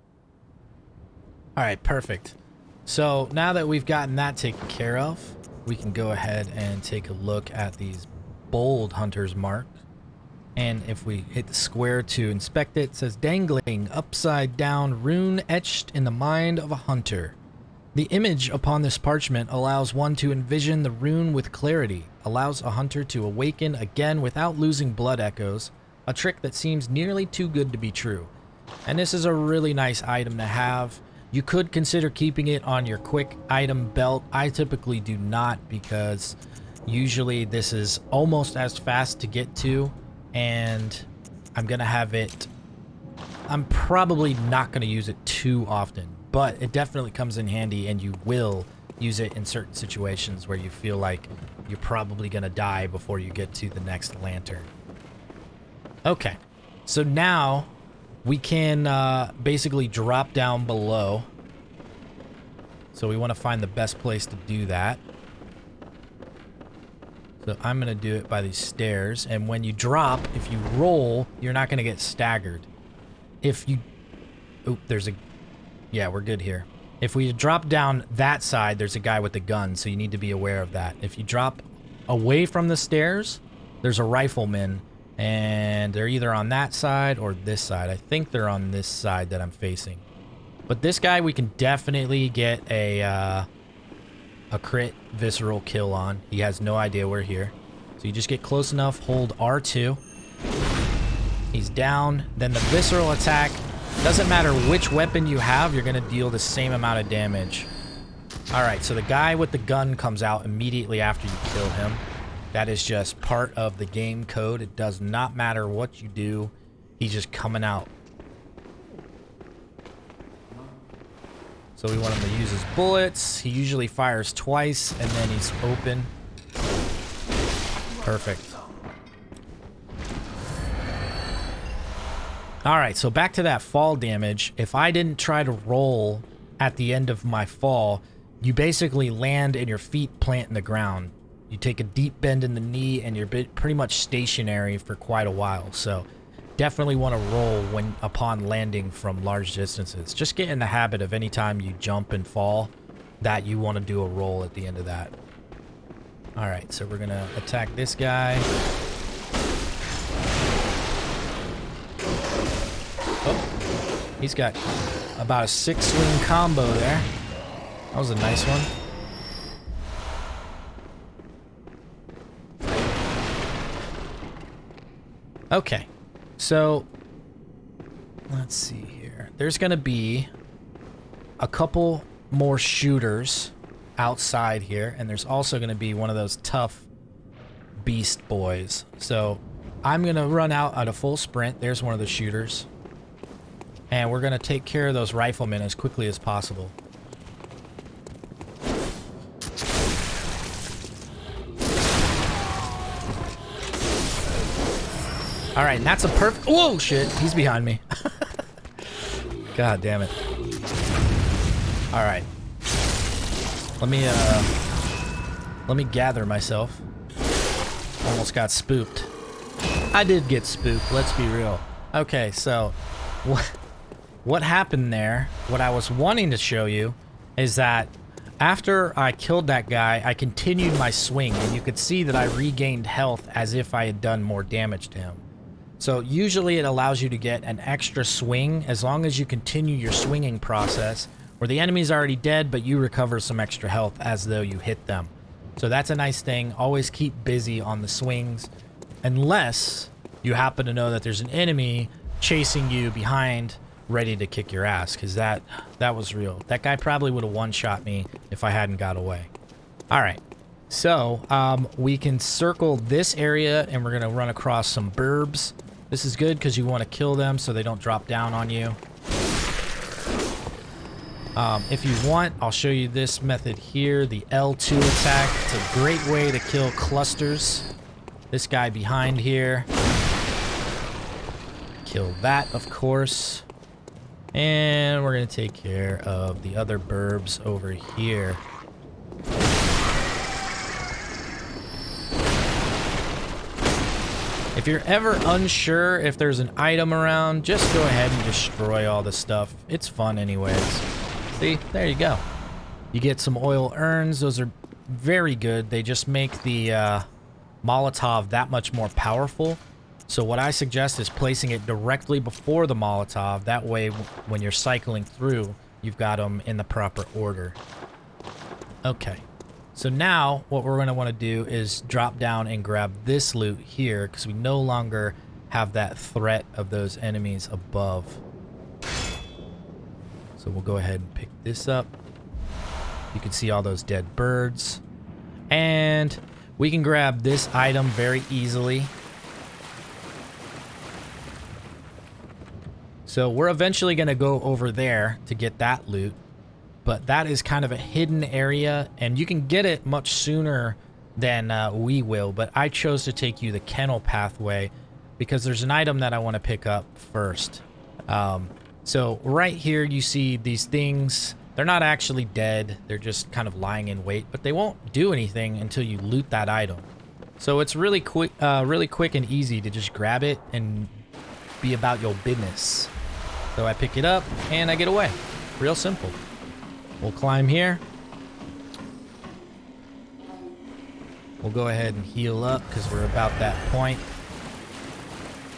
All right, perfect. So now that we've gotten that taken care of, we can go ahead and take a look at these bold hunter's mark. And if we hit the square to inspect it, it says dangling upside down rune etched in the mind of a hunter. The image upon this parchment allows one to envision the rune with clarity, allows a hunter to awaken again without losing blood echoes, a trick that seems nearly too good to be true. And this is a really nice item to have. You could consider keeping it on your quick item belt. I typically do not, because usually this is almost as fast to get to, and I'm gonna have it, I'm probably not gonna use it too often, but it definitely comes in handy, and you will use it in certain situations where you feel like you're probably gonna die before you get to the next lantern. Okay, so now we can basically drop down below. So we want to find the best place to do that. So I'm going to do it by these stairs. And when you drop, if you roll, you're not going to get staggered. If you... Oop, there's a... Yeah, we're good here. If we drop down that side, there's a guy with a gun, so you need to be aware of that. If you drop away from the stairs, there's a rifleman, and they're either on that side or this side. I think they're on this side that I'm facing. But this guy we can definitely get a crit visceral kill on. He has no idea we're here. So you just get close enough, hold R2. He's down. Then the visceral attack, doesn't matter which weapon you have, you're going to deal the same amount of damage. Alright, so the guy with the gun comes out immediately after you kill him. That is just part of the game code. It does not matter what you do. He's just coming out. So we want him to use his bullets. He usually fires twice, and then he's open. Perfect. Alright, so back to that fall damage. If I didn't try to roll at the end of my fall, you basically land and your feet plant in the ground. You take a deep bend in the knee, and you're pretty much stationary for quite a while. So definitely want to roll when upon landing from large distances. Just get in the habit of anytime you jump and fall, that you want to do a roll at the end of that. Alright, so we're going to attack this guy. Oh, he's got about a 6-swing combo there. That was a nice one. Okay, so let's see here. There's going to be a couple more shooters outside here, and there's also going to be one of those tough beast boys. So I'm going to run out at a full sprint. There's one of the shooters. And we're going to take care of those riflemen as quickly as possible. Alright, and that's a perfect... Whoa, shit. He's behind me. God damn it. Alright. Let me gather myself. Almost got spooked. I did get spooked, let's be real. Okay, so... What happened there, what I was wanting to show you, is that after I killed that guy, I continued my swing, and you could see that I regained health as if I had done more damage to him. So usually it allows you to get an extra swing as long as you continue your swinging process, where the enemy's already dead, but you recover some extra health as though you hit them. So that's a nice thing. Always keep busy on the swings, unless you happen to know that there's an enemy chasing you behind, ready to kick your ass, because that was real. That guy probably would have one-shot me if I hadn't got away. Alright, so we can circle this area, and we're going to run across some burbs. This is good because you want to kill them so they don't drop down on you. If you want, I'll show you this method here, the L2 attack. It's a great way to kill clusters. This guy behind here. Kill that, of course. And we're going to take care of the other burbs over here. If you're ever unsure if there's an item around, just go ahead and destroy all the stuff. It's fun anyways. See, there you go. You get some oil urns. Those are very good. They just make the Molotov that much more powerful. So what I suggest is placing it directly before the Molotov. That way, when you're cycling through, you've got them in the proper order. Okay. So now, what we're going to want to do is drop down and grab this loot here, because we no longer have that threat of those enemies above. So we'll go ahead and pick this up. You can see all those dead birds. And we can grab this item very easily. So we're eventually going to go over there to get that loot. But that is kind of a hidden area, and you can get it much sooner than we will. But I chose to take you the Kennel pathway because there's an item that I want to pick up first. So right here you see these things. They're not actually dead. They're just kind of lying in wait, but they won't do anything until you loot that item. So it's really quick and easy to just grab it and be about your business. So I pick it up and I get away. Real simple. We'll climb here. We'll go ahead and heal up because we're about that point.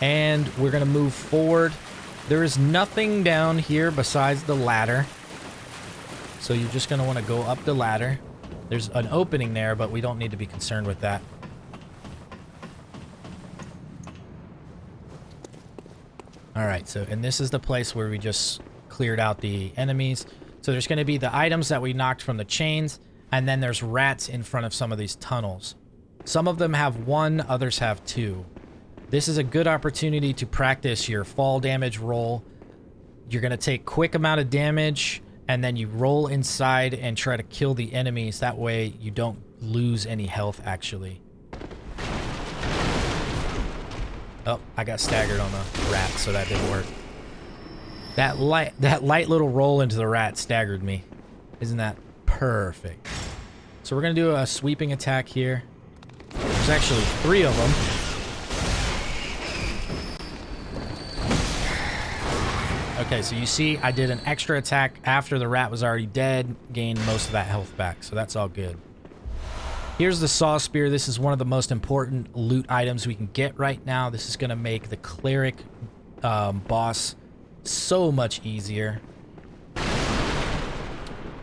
And we're going to move forward. There is nothing down here besides the ladder. So you're just going to want to go up the ladder. There's an opening there, but we don't need to be concerned with that. Alright, so, and this is the place where we just cleared out the enemies. So there's going to be the items that we knocked from the chains, and then there's rats in front of some of these tunnels. Some of them have 1, others have 2. This is a good opportunity to practice your fall damage roll. You're going to take quick amount of damage, and then you roll inside and try to kill the enemies. That way you don't lose any health, actually. Oh, I got staggered on the rat, so that didn't work. That light little roll into the rat staggered me. Isn't that perfect? So we're going to do a sweeping attack here. There's actually 3 of them. Okay, so you see I did an extra attack after the rat was already dead, gained most of that health back, so that's all good. Here's the saw spear. This is one of the most important loot items we can get right now. This is going to make the cleric boss so much easier.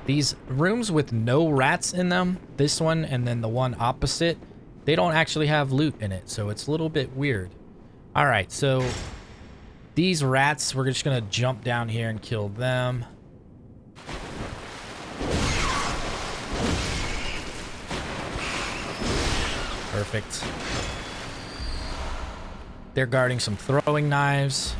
These rooms with no rats in them, this one and then the one opposite, they don't actually have loot in it, so it's a little bit weird. Alright, so these rats, we're just gonna jump down here and kill them. Perfect. They're guarding some throwing knives.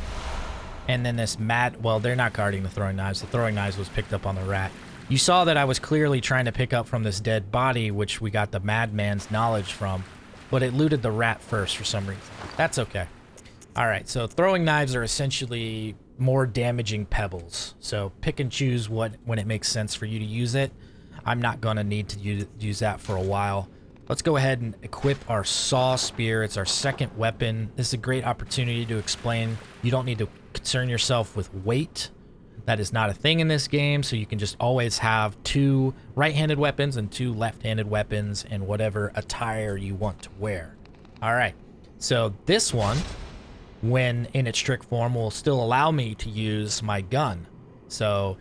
And then this well, they're not guarding the throwing knives. The throwing knives was picked up on the rat. You saw that I was clearly trying to pick up from this dead body, which we got the madman's knowledge from, but it looted the rat first for some reason. That's okay. All right, so throwing knives are essentially more damaging pebbles. So pick and choose when it makes sense for you to use it. I'm not going to need to use that for a while. Let's go ahead and equip our saw spear. It's our second weapon. This is a great opportunity to explain. You don't need to concern yourself with weight. That is not a thing in this game, so you can just always have 2 right-handed weapons and 2 left-handed weapons and whatever attire you want to wear. All right, so this one, when in its trick form, will still allow me to use my gun. So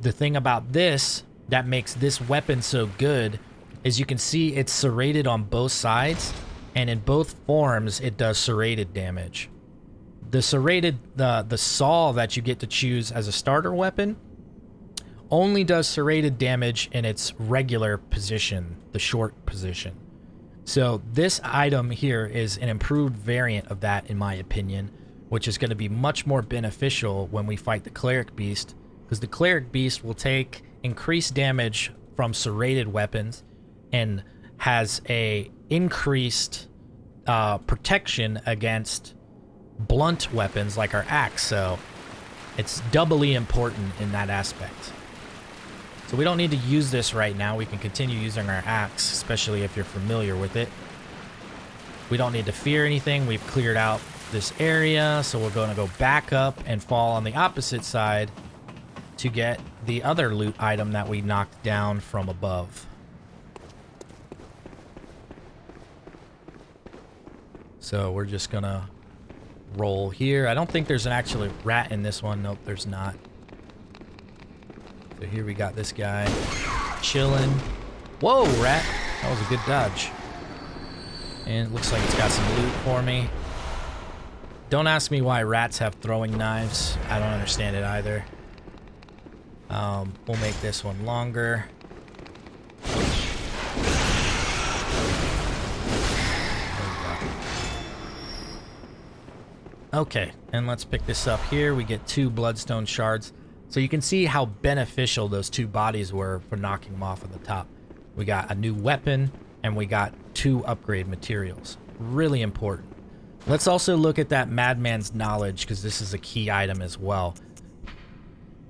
the thing about this that makes this weapon so good is you can see it's serrated on both sides, and in both forms it does serrated damage. The serrated, the saw that you get to choose as a starter weapon only does serrated damage in its regular position, the short position. So this item here is an improved variant of that, in my opinion, which is going to be much more beneficial when we fight the Cleric Beast, because the Cleric Beast will take increased damage from serrated weapons and has a increased protection against blunt weapons like our axe, so it's doubly important in that aspect. So we don't need to use this right now. We can continue using our axe, especially if you're familiar with it. We don't need to fear anything. We've cleared out this area, so we're going to go back up and fall on the opposite side to get the other loot item that we knocked down from above. So we're just gonna roll here. I don't think there's an actual rat in this one. Nope, there's not. So here we got this guy chilling. Whoa, rat! That was a good dodge. And it looks like it's got some loot for me. Don't ask me why rats have throwing knives. I don't understand it either. We'll make this one longer. Okay, and let's pick this up here. We get 2 bloodstone shards. So you can see how beneficial those 2 bodies were for knocking them off at the top. We got a new weapon, and we got 2 upgrade materials. Really important. Let's also look at that madman's knowledge, because this is a key item as well.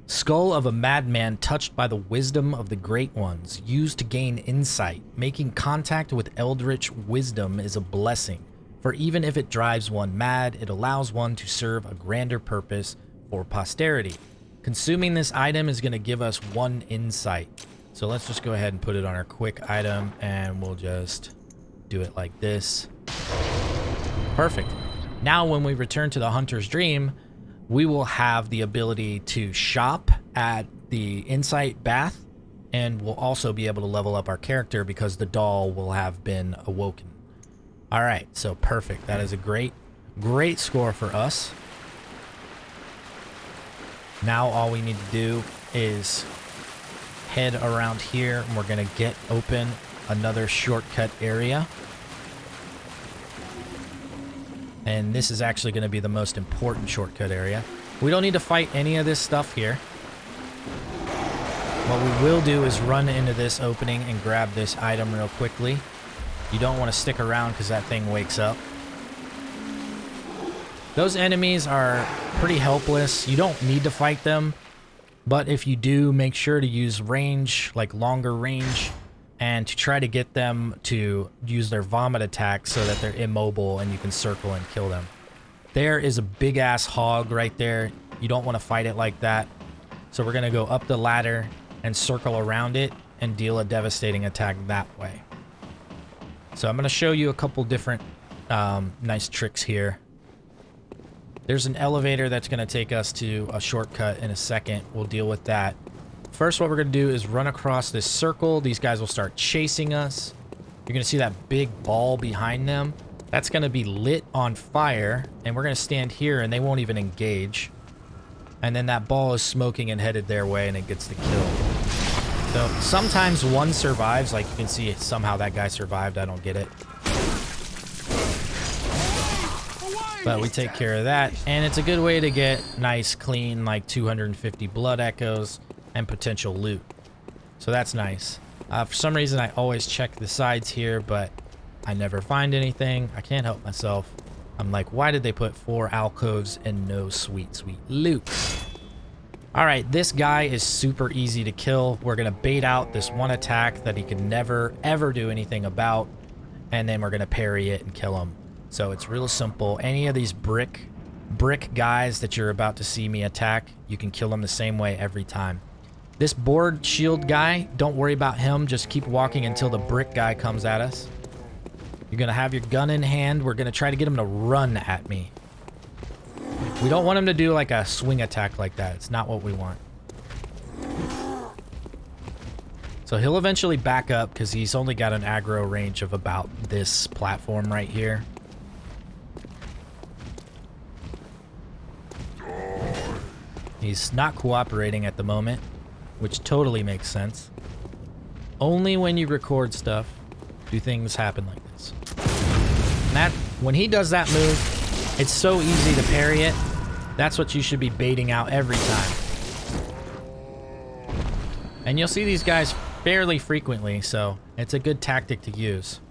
Skull of a madman touched by the wisdom of the great ones, used to gain insight. Making contact with eldritch wisdom is a blessing. For even if it drives one mad, it allows one to serve a grander purpose for posterity. Consuming this item is going to give us 1 insight. So let's just go ahead and put it on our quick item, and we'll just do it like this. Perfect. Now when we return to the Hunter's Dream, we will have the ability to shop at the Insight Bath, and we'll also be able to level up our character because the doll will have been awoken. All right, so perfect. That is a great score for us. Now all we need to do is head around here, and we're going to get open another shortcut area. And this is actually going to be the most important shortcut area. We don't need to fight any of this stuff here. What we will do is run into this opening and grab this item real quickly. You don't want to stick around because that thing wakes up. Those enemies are pretty helpless. You don't need to fight them. But if you do, make sure to use range, like longer range, and to try to get them to use their vomit attack so that they're immobile and you can circle and kill them. There is a big ass hog right there. You don't want to fight it like that. So we're going to go up the ladder and circle around it and deal a devastating attack that way. So I'm going to show you a couple different nice tricks here. There's an elevator that's going to take us to a shortcut in a second. We'll deal with that. First, what we're going to do is run across this circle. These guys will start chasing us. You're going to see that big ball behind them. That's going to be lit on fire, and we're going to stand here, and they won't even engage. And then that ball is smoking and headed their way, and it gets the kill. So sometimes one survives. Like you can see, somehow that guy survived. I don't get it. But we take care of that, and it's a good way to get nice, clean, like 250 blood echoes and potential loot. So that's nice. For some reason, I always check the sides here, but I never find anything. I can't help myself. I'm like, why did they put 4 alcoves and no sweet, sweet loot? All right, this guy is super easy to kill. We're going to bait out this one attack that he can never, ever do anything about, and then we're going to parry it and kill him. So it's real simple. Any of these brick guys that you're about to see me attack, you can kill them the same way every time. This board shield guy, don't worry about him. Just keep walking until the brick guy comes at us. You're going to have your gun in hand. We're going to try to get him to run at me. We don't want him to do like a swing attack like that. It's not what we want. So he'll eventually back up because he's only got an aggro range of about this platform right here. He's not cooperating at the moment, which totally makes sense. Only when you record stuff do things happen like this. And that, when he does that move, it's so easy to parry it. That's what you should be baiting out every time. And you'll see these guys fairly frequently, so it's a good tactic to use.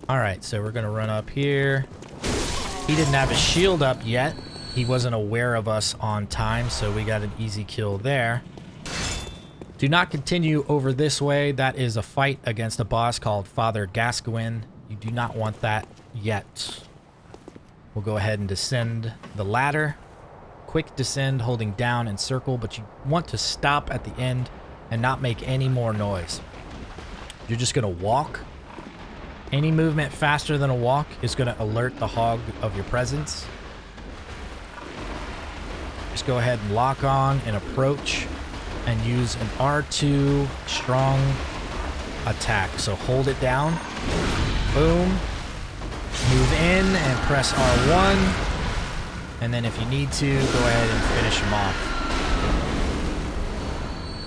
Alright, so we're going to run up here. He didn't have his shield up yet. He wasn't aware of us on time, so we got an easy kill there. Do not continue over this way. That is a fight against a boss called Father Gascoigne. You do not want that. yet. We'll go ahead and descend the ladder. Quick descend, holding down and circle, but you want to stop at the end and not make any more noise. You're just going to walk. Any movement faster than a walk is going to alert the hog of your presence. Just go ahead and lock on and approach and use an R2 strong attack. So hold it down. Boom. Move in and press R1. And then if you need to, go ahead and finish him off.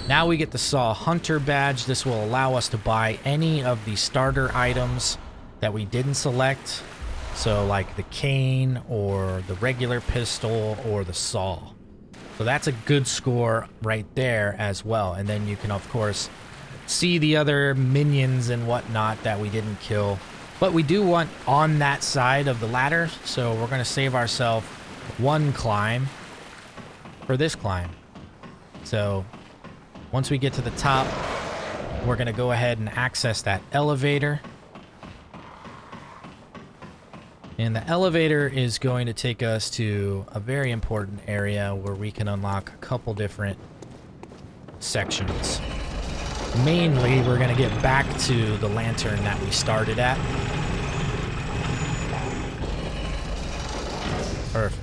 Now we get the Saw Hunter badge. This will allow us to buy any of the starter items that we didn't select. So like the cane or the regular pistol or the saw. So that's a good score right there as well. And then you can, of course, see the other minions and whatnot that we didn't kill. But we do want on that side of the ladder, so we're going to save ourselves one climb for this climb. So once we get to the top, we're going to go ahead and access that elevator. And the elevator is going to take us to a very important area where we can unlock a couple different sections. Mainly, we're going to get back to the lantern that we started at. Perfect.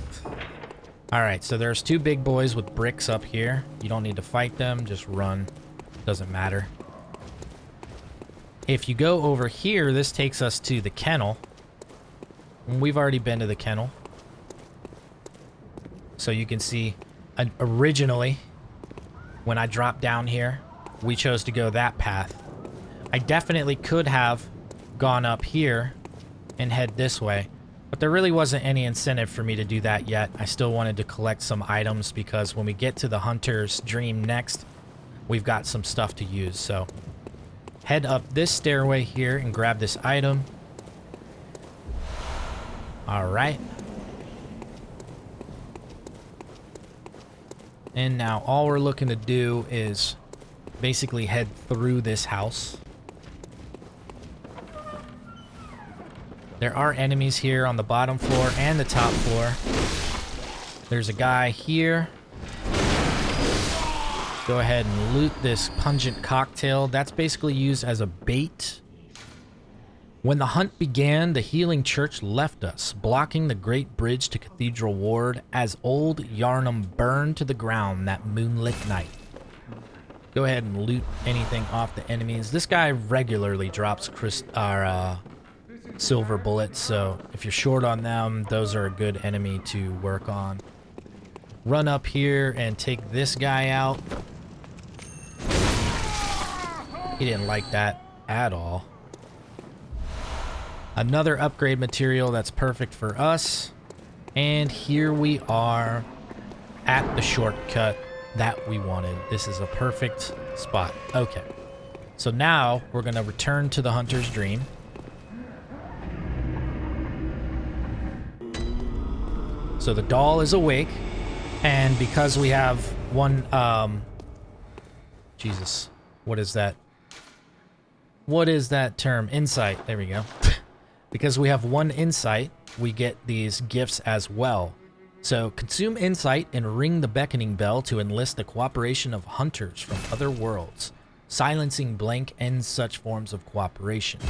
Alright, so there's two big boys with bricks up here. You don't need to fight them, just run. Doesn't matter. If you go over here, this takes us to the kennel. We've already been to the kennel. So you can see, originally, when I dropped down here, we chose to go that path. I definitely could have gone up here and head this way, but there really wasn't any incentive for me to do that yet. I still wanted to collect some items because when we get to the Hunter's Dream next, we've got some stuff to use. So head up this stairway here and grab this item. All right. And now all we're looking to do is basically head through this house. There are enemies here on the bottom floor and the top floor. There's a guy here. Go ahead and loot this pungent cocktail. That's basically used as a bait. When the hunt began, the healing church left us, blocking the great bridge to Cathedral Ward as old Yharnam burned to the ground that moonlit night. Go ahead and loot anything off the enemies. This guy regularly drops silver bullets, so if you're short on them, those are a good enemy to work on. Run up here and take this guy out. He didn't like that at all. Another upgrade material that's perfect for us. And here we are at the shortcut that we wanted. This is a perfect spot. Okay. So now we're going to return to the Hunter's Dream. So the doll is awake. And because we have one, Jesus, what is that? What is that term? Insight. There we go. Because we have one insight, we get these gifts as well. So consume insight and ring the beckoning bell to enlist the cooperation of hunters from other worlds. Silencing blank ends such forms of cooperation.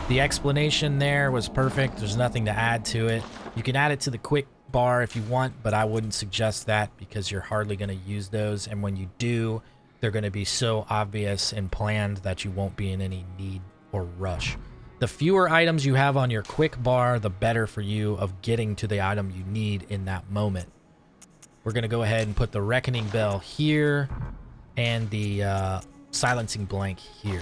The explanation there was perfect. There's nothing to add to it. You can add it to the quick bar if you want, but I wouldn't suggest that because you're hardly going to use those. And when you do, they're going to be so obvious and planned that you won't be in any need or rush. The fewer items you have on your quick bar, the better for you of getting to the item you need in that moment. We're going to go ahead and put the Reckoning Bell here and the Silencing Blank here.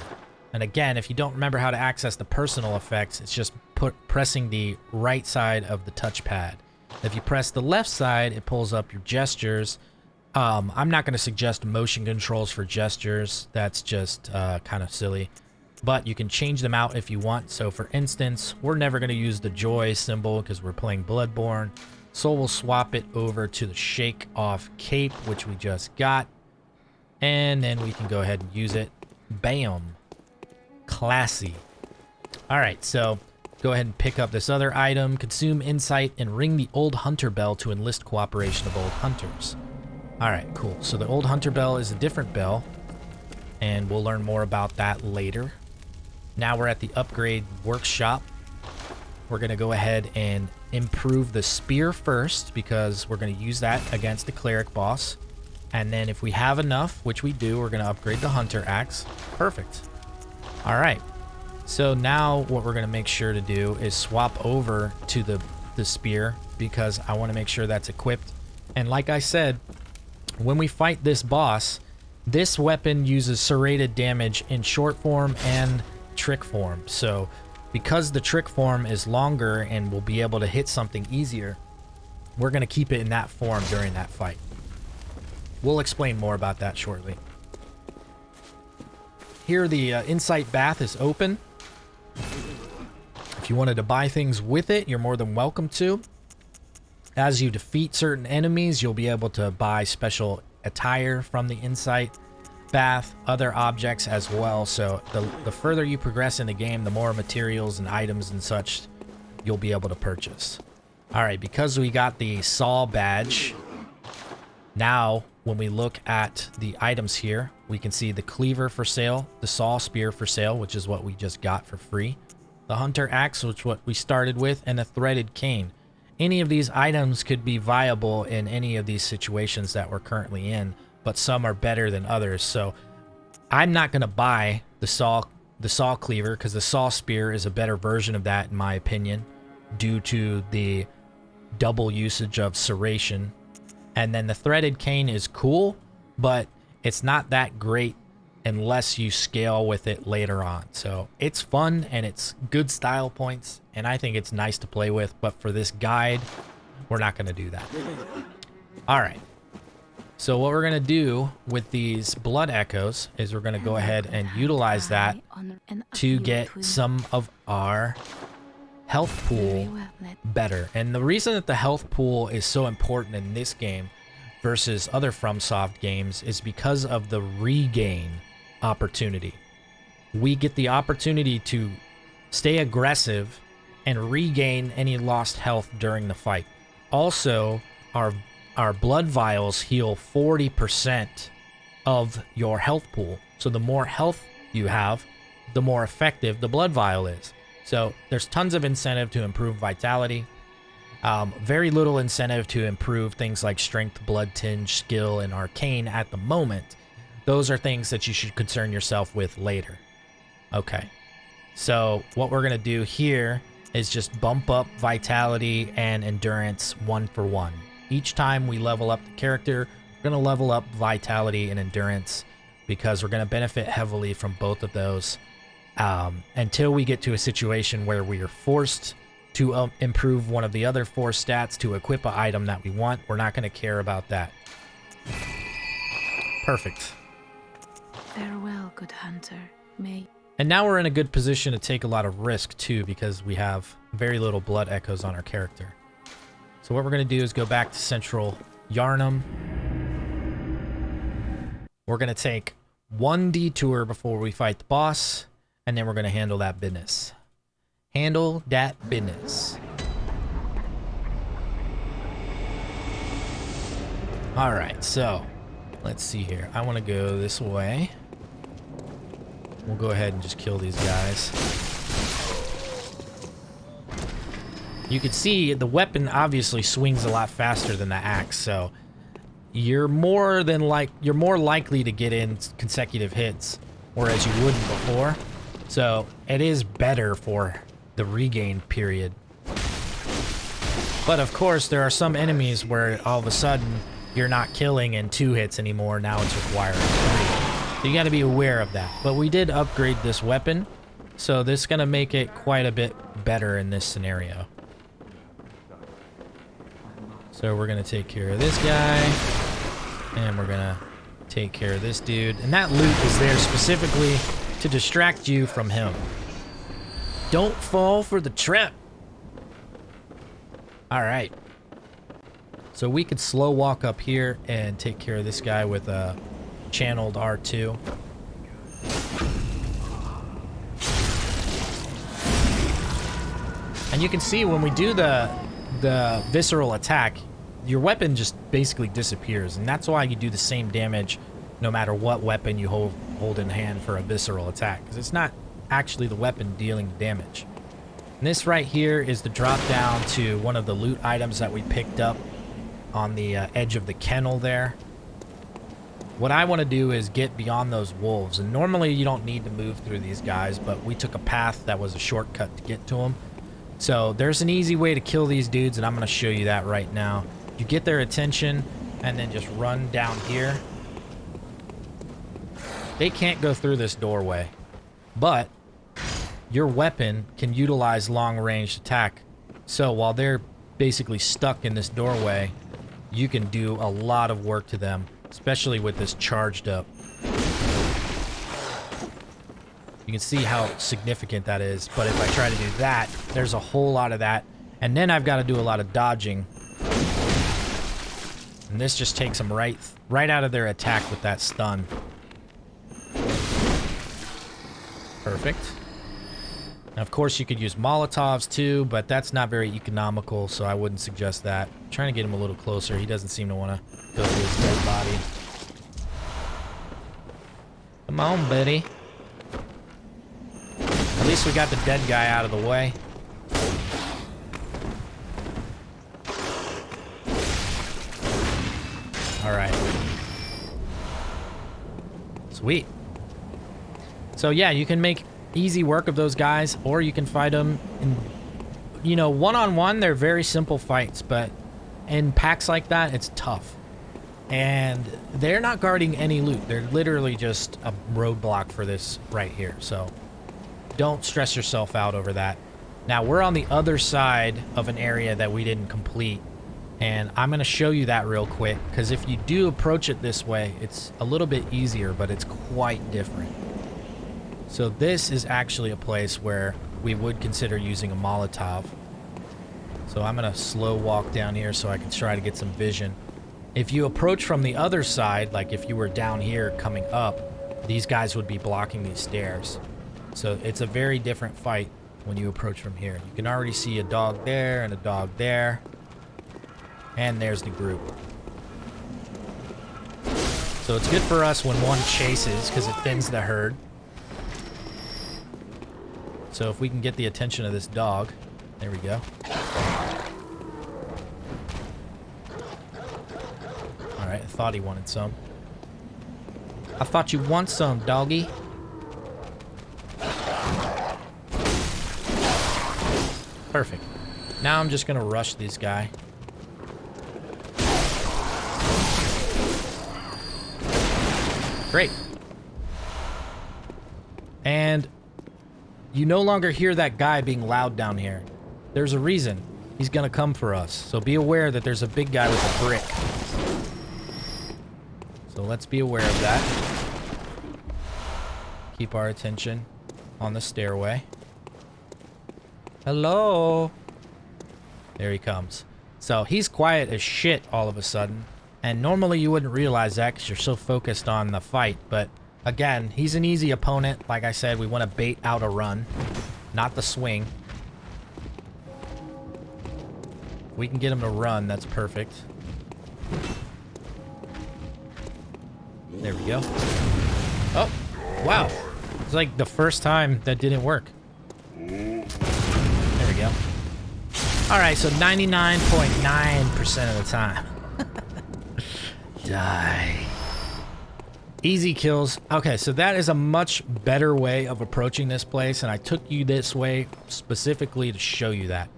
And again, if you don't remember how to access the personal effects, it's just pressing the right side of the touchpad. If you press the left side, it pulls up your gestures. I'm not going to suggest motion controls for gestures. That's just kind of silly. But you can change them out if you want. So for instance, we're never going to use the joy symbol because we're playing Bloodborne. So we'll swap it over to the shake off cape, which we just got. And then we can go ahead and use it. Bam. Classy. All right, so go ahead and pick up this other item, consume insight, and ring the old hunter bell to enlist cooperation of old hunters. All right, cool. So the old hunter bell is a different bell, and we'll learn more about that later. Now we're at the upgrade workshop. We're going to go ahead and improve the spear first, because we're going to use that against the cleric boss. And then if we have enough, which we do, we're going to upgrade the hunter axe. Perfect. All right. So now what we're going to make sure to do is swap over to the spear, because I want to make sure that's equipped. And like I said, when we fight this boss, this weapon uses serrated damage in short form and trick form. So because the trick form is longer and we'll be able to hit something easier, we're going to keep it in that form during that fight. We'll explain more about that shortly. Here the insight bath is open. If you wanted to buy things with it, you're more than welcome to. As you defeat certain enemies, you'll be able to buy special attire from the insight bath, other objects as well. So the further you progress in the game, the more materials and items and such you'll be able to purchase. All right, because we got the saw badge, now when we look at the items here, we can see the cleaver for sale, the saw spear for sale, which is what we just got for free, the hunter axe, which is what we started with, and the threaded cane. Any of these items could be viable in any of these situations that we're currently in, but some are better than others. So I'm not going to buy the saw cleaver, because the saw spear is a better version of that in my opinion, due to the double usage of serration. And then the threaded cane is cool, but it's not that great unless you scale with it later on. So it's fun and it's good style points, and I think it's nice to play with, but for this guide, we're not going to do that. All right. So what we're going to do with these blood echoes is we're going to go ahead and utilize that to get some of our health pool better. And the reason that the health pool is so important in this game versus other FromSoft games is because of the regain opportunity. We get the opportunity to stay aggressive and regain any lost health during the fight. Also, our blood vials heal 40% of your health pool. So the more health you have, the more effective the blood vial is. So there's tons of incentive to improve vitality. Very little incentive to improve things like strength, blood tinge, skill, and arcane at the moment. Those are things that you should concern yourself with later. Okay. So what we're going to do here is just bump up vitality and endurance 1 for 1. Each time we level up the character, we're going to level up vitality and endurance, because we're going to benefit heavily from both of those until we get to a situation where we are forced to improve one of the other 4 stats to equip an item that we want. We're not going to care about that. Perfect. Farewell, good hunter. And now we're in a good position to take a lot of risk too, because we have very little blood echoes on our character. So what we're going to do is go back to Central Yharnam. We're going to take 1 detour before we fight the boss, and then we're going to handle that business. Handle that business. All right, so let's see here. I want to go this way. We'll go ahead and just kill these guys. You can see the weapon obviously swings a lot faster than the axe, so you're more likely to get in consecutive hits, whereas you wouldn't before. So it is better for the regain period. But of course, there are some enemies where all of a sudden you're not killing in 2 hits anymore. Now it's requiring 3. So you got to be aware of that. But we did upgrade this weapon, so this is going to make it quite a bit better in this scenario. So we're going to take care of this guy, and we're going to take care of this dude. And that loot is there specifically to distract you from him. Don't fall for the trap. All right. So we could slow walk up here and take care of this guy with a channeled R2. And you can see when we do the visceral attack, your weapon just basically disappears. And that's why you do the same damage no matter what weapon you hold in hand for a visceral attack. Because it's not actually the weapon dealing the damage. And this right here is the drop down to one of the loot items that we picked up on the edge of the kennel there. What I want to do is get beyond those wolves. And normally you don't need to move through these guys, but we took a path that was a shortcut to get to them. So there's an easy way to kill these dudes, and I'm going to show you that right now. You get their attention and then just run down here. They can't go through this doorway, but your weapon can utilize long-range attack. So while they're basically stuck in this doorway, you can do a lot of work to them, especially with this charged up. You can see how significant that is, but if I try to do that, there's a whole lot of that. And then I've got to do a lot of dodging. And this just takes them right out of their attack with that stun. Perfect. And of course, you could use Molotovs too, but that's not very economical, so I wouldn't suggest that. I'm trying to get him a little closer. He doesn't seem to want to go through his dead body. Come on, buddy. At least we got the dead guy out of the way. Alright. Sweet. So yeah, you can make easy work of those guys, or you can fight them in, you know, one-on-one, they're very simple fights, but in packs like that, it's tough. And they're not guarding any loot. They're literally just a roadblock for this right here. So don't stress yourself out over that. Now, we're on the other side of an area that we didn't complete. And I'm going to show you that real quick, because if you do approach it this way, it's a little bit easier, but it's quite different. So this is actually a place where we would consider using a Molotov. So I'm going to slow walk down here so I can try to get some vision. If you approach from the other side, like if you were down here coming up, these guys would be blocking these stairs. So it's a very different fight when you approach from here. You can already see a dog there and a dog there. And there's the group. So it's good for us when one chases because it thins the herd. So if we can get the attention of this dog. There we go. Alright, I thought he wanted some. I thought you want some, doggy. Perfect. Now I'm just gonna rush this guy. Great. And you no longer hear that guy being loud down here. There's a reason. He's gonna come for us. So be aware that there's a big guy with a brick. So let's be aware of that. Keep our attention on the stairway. Hello. There he comes. So he's quiet as shit all of a sudden. And normally you wouldn't realize that because you're so focused on the fight. But again, he's an easy opponent. Like I said, we want to bait out a run, not the swing. If we can get him to run, that's perfect. There we go. Oh, wow. It's like the first time that didn't work. There we go. All right, so 99.9% of the time. Die. Easy kills. Okay, so that is a much better way of approaching this place, and I took you this way specifically to show you that.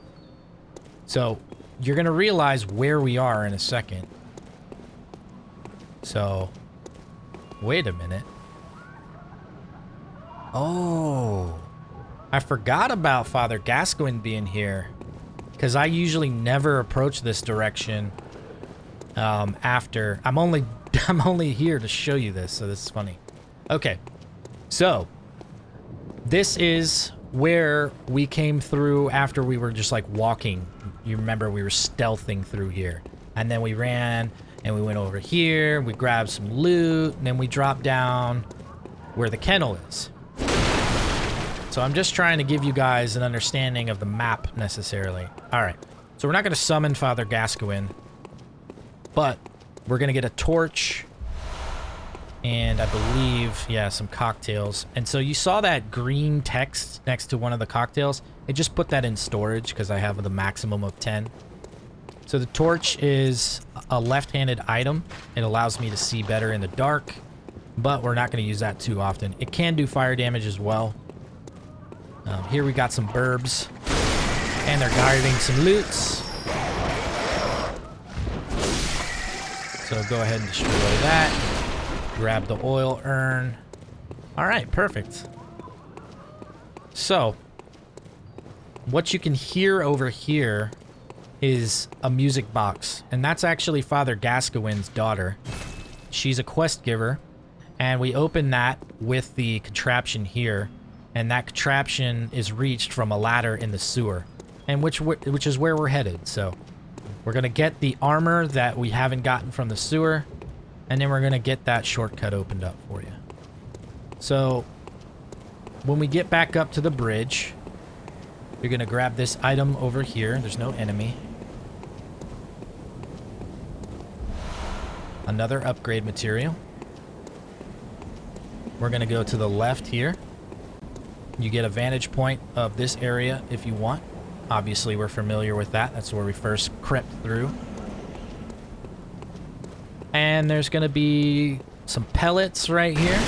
So you're gonna realize where we are in a second. So wait a minute. Oh, I forgot about Father Gascoigne being here, because I usually never approach this direction after. I'm only here to show you this, so this is funny. Okay, so this is where we came through after we were just like walking. You remember we were stealthing through here, and then we ran and we went over here, we grabbed some loot, and then we dropped down where the kennel is. So I'm just trying to give you guys an understanding of the map necessarily. All right. So we're not going to summon Father Gascoigne, but we're going to get a torch and I believe, yeah, some cocktails. And so you saw that green text next to one of the cocktails. I just put that in storage because I have the maximum of 10. So the torch is a left-handed item. It allows me to see better in the dark, but we're not going to use that too often. It can do fire damage as well. Here we got some burbs, and they're guarding some loots. So go ahead and destroy that. Grab the oil urn. All right, perfect. So, what you can hear over here is a music box, and that's actually Father Gascoigne's daughter. She's a quest giver, and we open that with the contraption here, and that contraption is reached from a ladder in the sewer, and which is where we're headed. So we're gonna get the armor that we haven't gotten from the sewer, and then we're gonna get that shortcut opened up for you. So when we get back up to the bridge, you're gonna grab this item over here. There's no enemy. Another upgrade material. We're gonna go to the left here. You get a vantage point of this area if you want. Obviously, we're familiar with that. That's where we first crept through. And there's gonna be some pellets right here.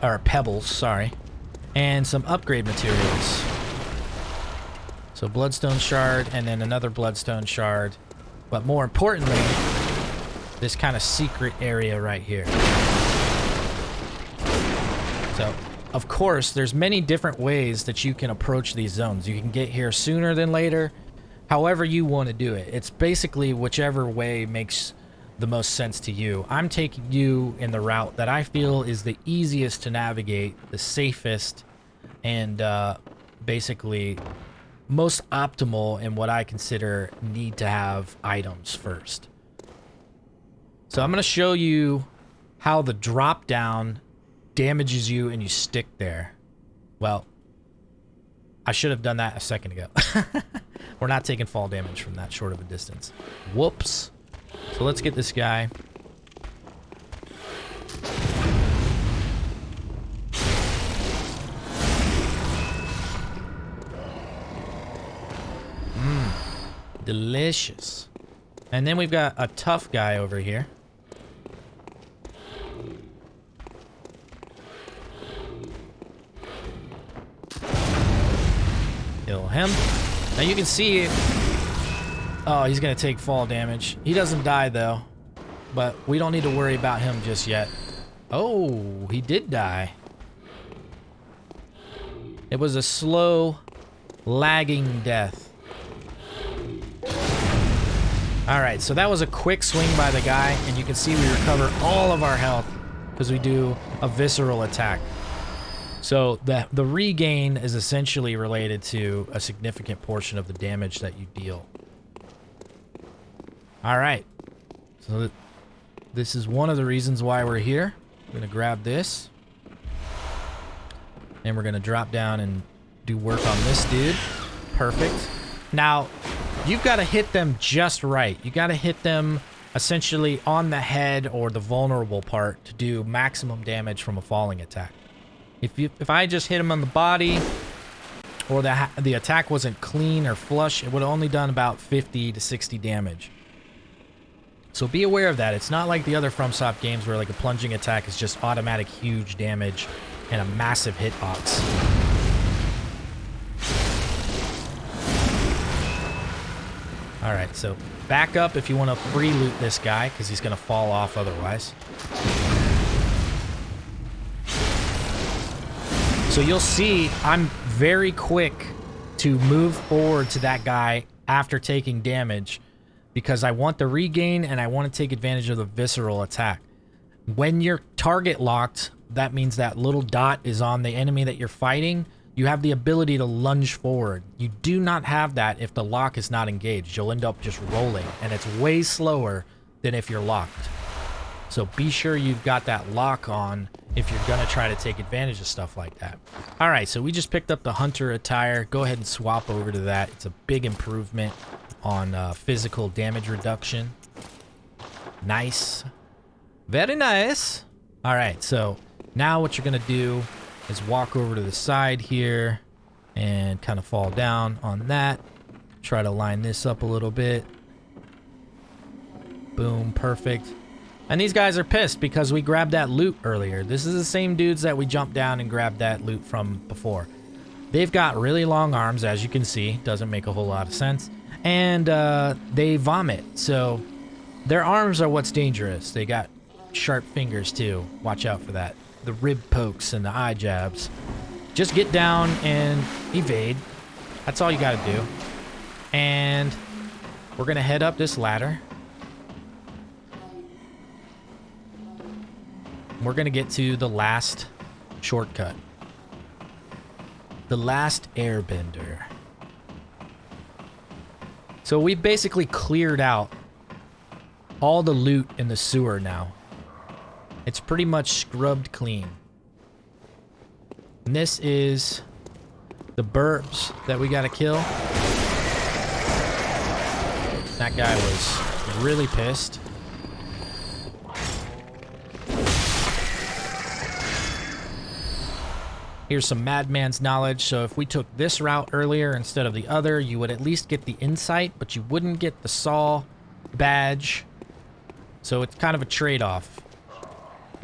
Or pebbles, sorry. And some upgrade materials. So bloodstone shard and then another bloodstone shard. But more importantly, this kind of secret area right here. So, of course, there's many different ways that you can approach these zones. You can get here sooner than later, however you want to do it. It's basically whichever way makes the most sense to you. I'm taking you in the route that I feel is the easiest to navigate, the safest, and basically most optimal in what I consider need to have items first. So I'm going to show you how the drop down damages you and you stick there. Well, I should have done that a second ago. We're not taking fall damage from that short of a distance. Whoops. So let's get this guy. Delicious. And then we've got a tough guy over here. Kill him. Now you can see... Oh, he's going to take fall damage. He doesn't die, though. But we don't need to worry about him just yet. Oh, he did die. It was a slow, lagging death. Alright, so that was a quick swing by the guy, and you can see we recover all of our health because we do a visceral attack. So the regain is essentially related to a significant portion of the damage that you deal. Alright, so this is one of the reasons why we're here. I'm going to grab this, and we're going to drop down and do work on this dude. Perfect. Now, you've got to hit them just right. You got to hit them essentially on the head or the vulnerable part to do maximum damage from a falling attack. If I just hit him on the body or the attack wasn't clean or flush, it would have only done about 50 to 60 damage. So be aware of that. It's not like the other FromSoft games where like a plunging attack is just automatic huge damage and a massive hitbox. Alright, so back up if you want to free loot this guy, because he's going to fall off otherwise. So you'll see I'm very quick to move forward to that guy after taking damage, because I want the regain and I want to take advantage of the visceral attack. When you're target locked, that means that little dot is on the enemy that you're fighting. You have the ability to lunge forward. You do not have that if the lock is not engaged. You'll end up just rolling, and it's way slower than if you're locked. So be sure you've got that lock on if you're gonna try to take advantage of stuff like that. All right, so we just picked up the hunter attire. Go ahead and swap over to that. It's a big improvement on physical damage reduction. Nice. Very nice. All right, so now what you're gonna do is walk over to the side here and kind of fall down on that. Try to line this up a little bit. Boom, perfect. And these guys are pissed because we grabbed that loot earlier. This is the same dudes that we jumped down and grabbed that loot from before. They've got really long arms, as you can see. Doesn't make a whole lot of sense. And they vomit, so their arms are what's dangerous. They got sharp fingers too. Watch out for that. The rib pokes and the eye jabs. Just get down and evade. That's all you gotta do. And we're gonna head up this ladder. We're gonna get to the last shortcut. The last airbender. So we basically cleared out all the loot in the sewer now. It's pretty much scrubbed clean. And this is the burps that we gotta kill. That guy was really pissed. Here's some madman's knowledge. So if we took this route earlier instead of the other, you would at least get the insight, but you wouldn't get the saw badge. So it's kind of a trade-off.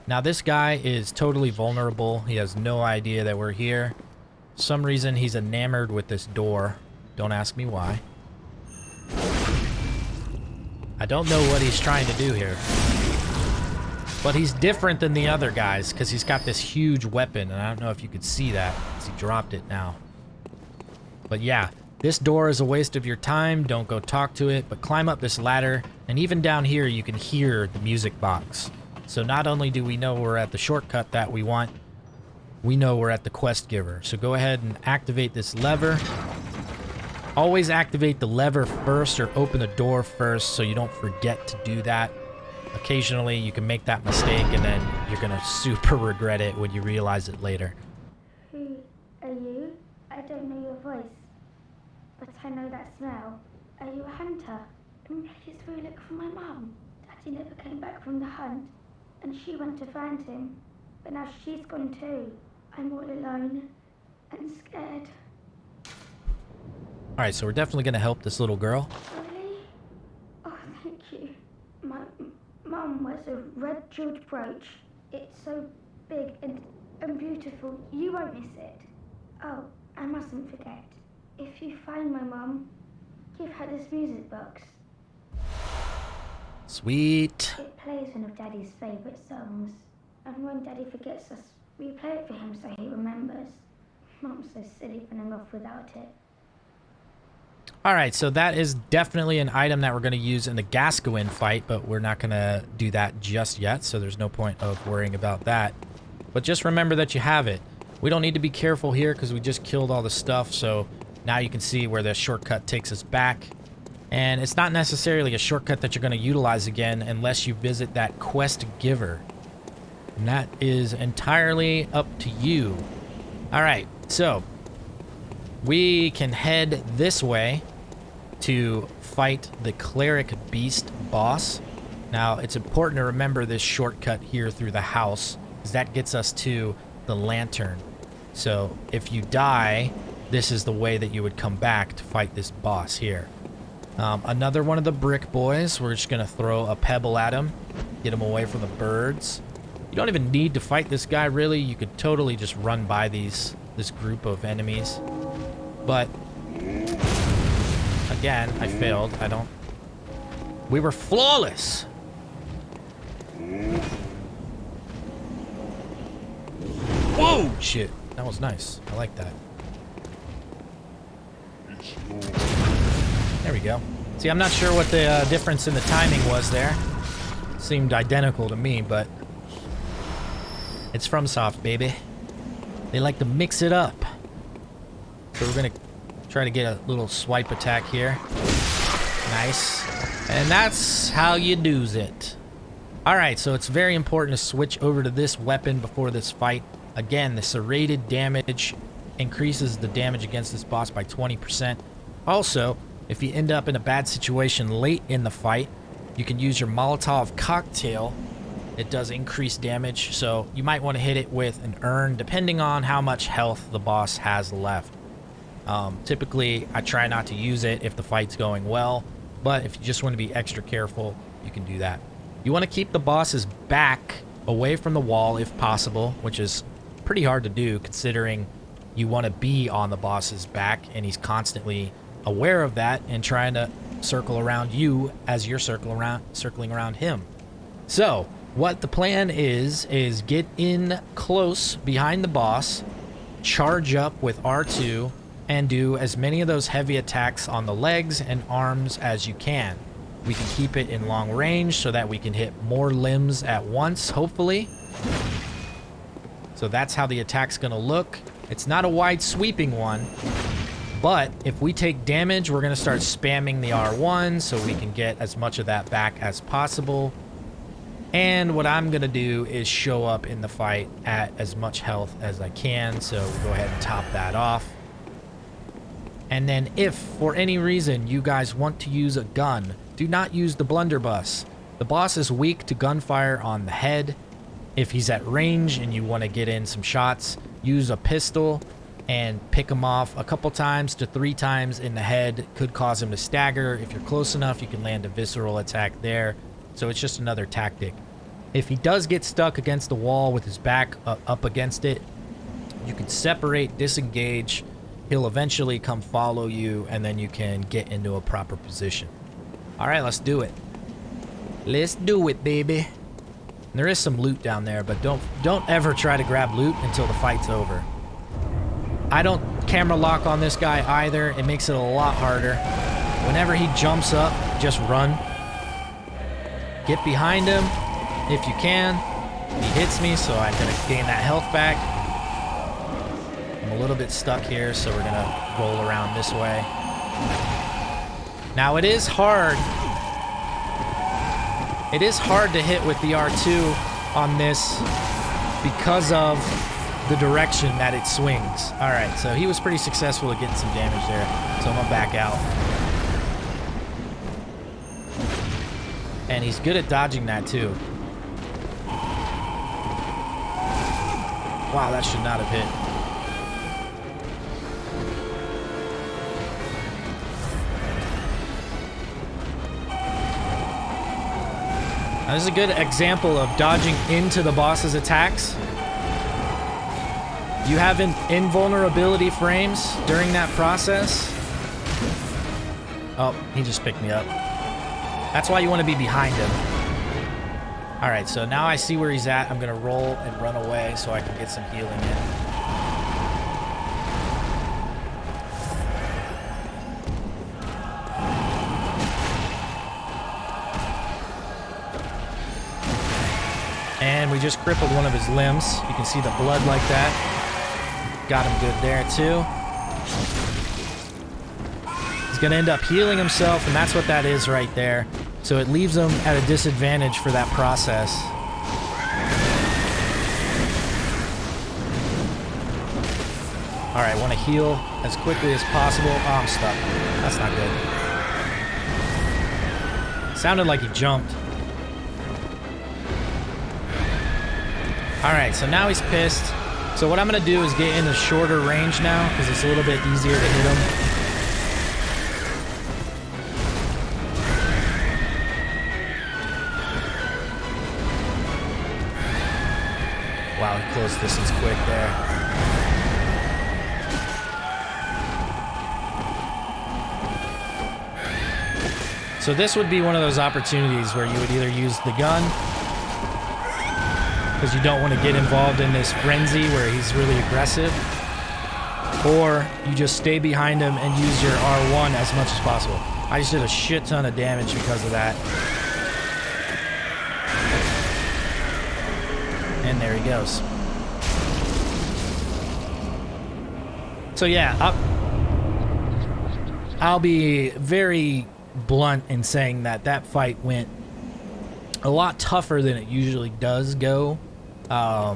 Now this guy is totally vulnerable. He has no idea that we're here. For some reason he's enamored with this door. Don't ask me why. I don't know what he's trying to do here. But he's different than the other guys because he's got this huge weapon, and I don't know if you could see that because he dropped it now. But yeah, this door is a waste of your time. Don't go talk to it, but climb up this ladder, and even down here you can hear the music box. So not only do we know we're at the shortcut that we want, we know we're at the quest giver. So go ahead and activate this lever. Always activate the lever first or open the door first so you don't forget to do that. Occasionally you can make that mistake and then you're gonna super regret it when you realize it later. Who are you? I don't know your voice, but I know that smell. Are you a hunter? Maybe it's where you look for my mum. Daddy never came back from the hunt, and she went to find him, but now she's gone too. I'm all alone and scared. Alright, so we're definitely gonna help this little girl. Really? Oh, thank you. My mum wears a red jeweled brooch. It's so big and beautiful. You won't miss it. Oh, I mustn't forget. If you find my mum, give her this music box. Sweet. It plays one of Daddy's favourite songs. And when Daddy forgets us, we play it for him so he remembers. Mum's so silly running off without it. Alright, so that is definitely an item that we're going to use in the Gascoigne fight, but we're not going to do that just yet, so there's no point of worrying about that. But just remember that you have it. We don't need to be careful here because we just killed all the stuff, so now you can see where the shortcut takes us back. And it's not necessarily a shortcut that you're going to utilize again unless you visit that quest giver. And that is entirely up to you. Alright, so we can head this way to fight the Cleric Beast boss. Now, it's important to remember this shortcut here through the house, because that gets us to the lantern. So, if you die, this is the way that you would come back to fight this boss here. Another one of the brick boys. We're just going to throw a pebble at him, get him away from the birds. You don't even need to fight this guy, really. You could totally just run by this group of enemies. But again, I failed. We were flawless. Whoa, shit. That was nice. I like that. There we go. See, I'm not sure what the difference in the timing was there. Seemed identical to me, but it's FromSoft, baby. They like to mix it up. So we're gonna try to get a little swipe attack here. Nice. And that's how you do's it. Alright, so it's very important to switch over to this weapon before this fight. Again, the serrated damage increases the damage against this boss by 20%. Also, if you end up in a bad situation late in the fight, you can use your Molotov cocktail. It does increase damage, so you might want to hit it with an urn, depending on how much health the boss has left. Typically, I try not to use it if the fight's going well, but if you just want to be extra careful, you can do that. You want to keep the boss's back away from the wall if possible, which is pretty hard to do considering you want to be on the boss's back, and he's constantly aware of that and trying to circle around you as you're circling around him. So, what the plan is get in close behind the boss, charge up with R2, and do as many of those heavy attacks on the legs and arms as you can. We can keep it in long range so that we can hit more limbs at once, hopefully. So that's how the attack's gonna look. It's not a wide sweeping one, but if we take damage, we're gonna start spamming the R1 so we can get as much of that back as possible. And what I'm gonna do is show up in the fight at as much health as I can, so we'll go ahead and top that off. And then if, for any reason, you guys want to use a gun, do not use the blunderbuss. The boss is weak to gunfire on the head. If he's at range and you want to get in some shots, use a pistol and pick him off a couple times to 3 times in the head. Could cause him to stagger. If you're close enough, you can land a visceral attack there. So it's just another tactic. If he does get stuck against the wall with his back up against it, you can separate, disengage. He'll eventually come follow you, and then you can get into a proper position. All right, let's do it. Let's do it, baby. And there is some loot down there, but don't ever try to grab loot until the fight's over. I don't camera lock on this guy either. It makes it a lot harder. Whenever he jumps up, just run. Get behind him if you can. He hits me, so I'm gonna gain that health back. I'm a little bit stuck here, so we're gonna roll around this way. Now it is hard. It is hard to hit with the R2 on this because of the direction that it swings. All right, so he was pretty successful at getting some damage there, so I'm gonna back out. And he's good at dodging that too. Wow, that should not have hit. Now, this is a good example of dodging into the boss's attacks. You have invulnerability frames during that process. Oh, he just picked me up. That's why you want to be behind him. All right, so now I see where he's at. I'm going to roll and run away so I can get some healing in. And we just crippled one of his limbs. You can see the blood like that. Got him good there too. He's gonna end up healing himself, and that's what that is right there. So it leaves him at a disadvantage for that process. All right, want to heal as quickly as possible. Oh, I'm stuck. That's not good. Sounded like he jumped. All right, so now he's pissed. So what I'm gonna do is get in a shorter range now because it's a little bit easier to hit him. Wow, he closed distance quick there. So this would be one of those opportunities where you would either use the gun because you don't want to get involved in this frenzy where he's really aggressive, or you just stay behind him and use your R1 as much as possible. I just did a shit ton of damage because of that. And there he goes. So yeah, I'll be very blunt in saying that that fight went a lot tougher than it usually does go. I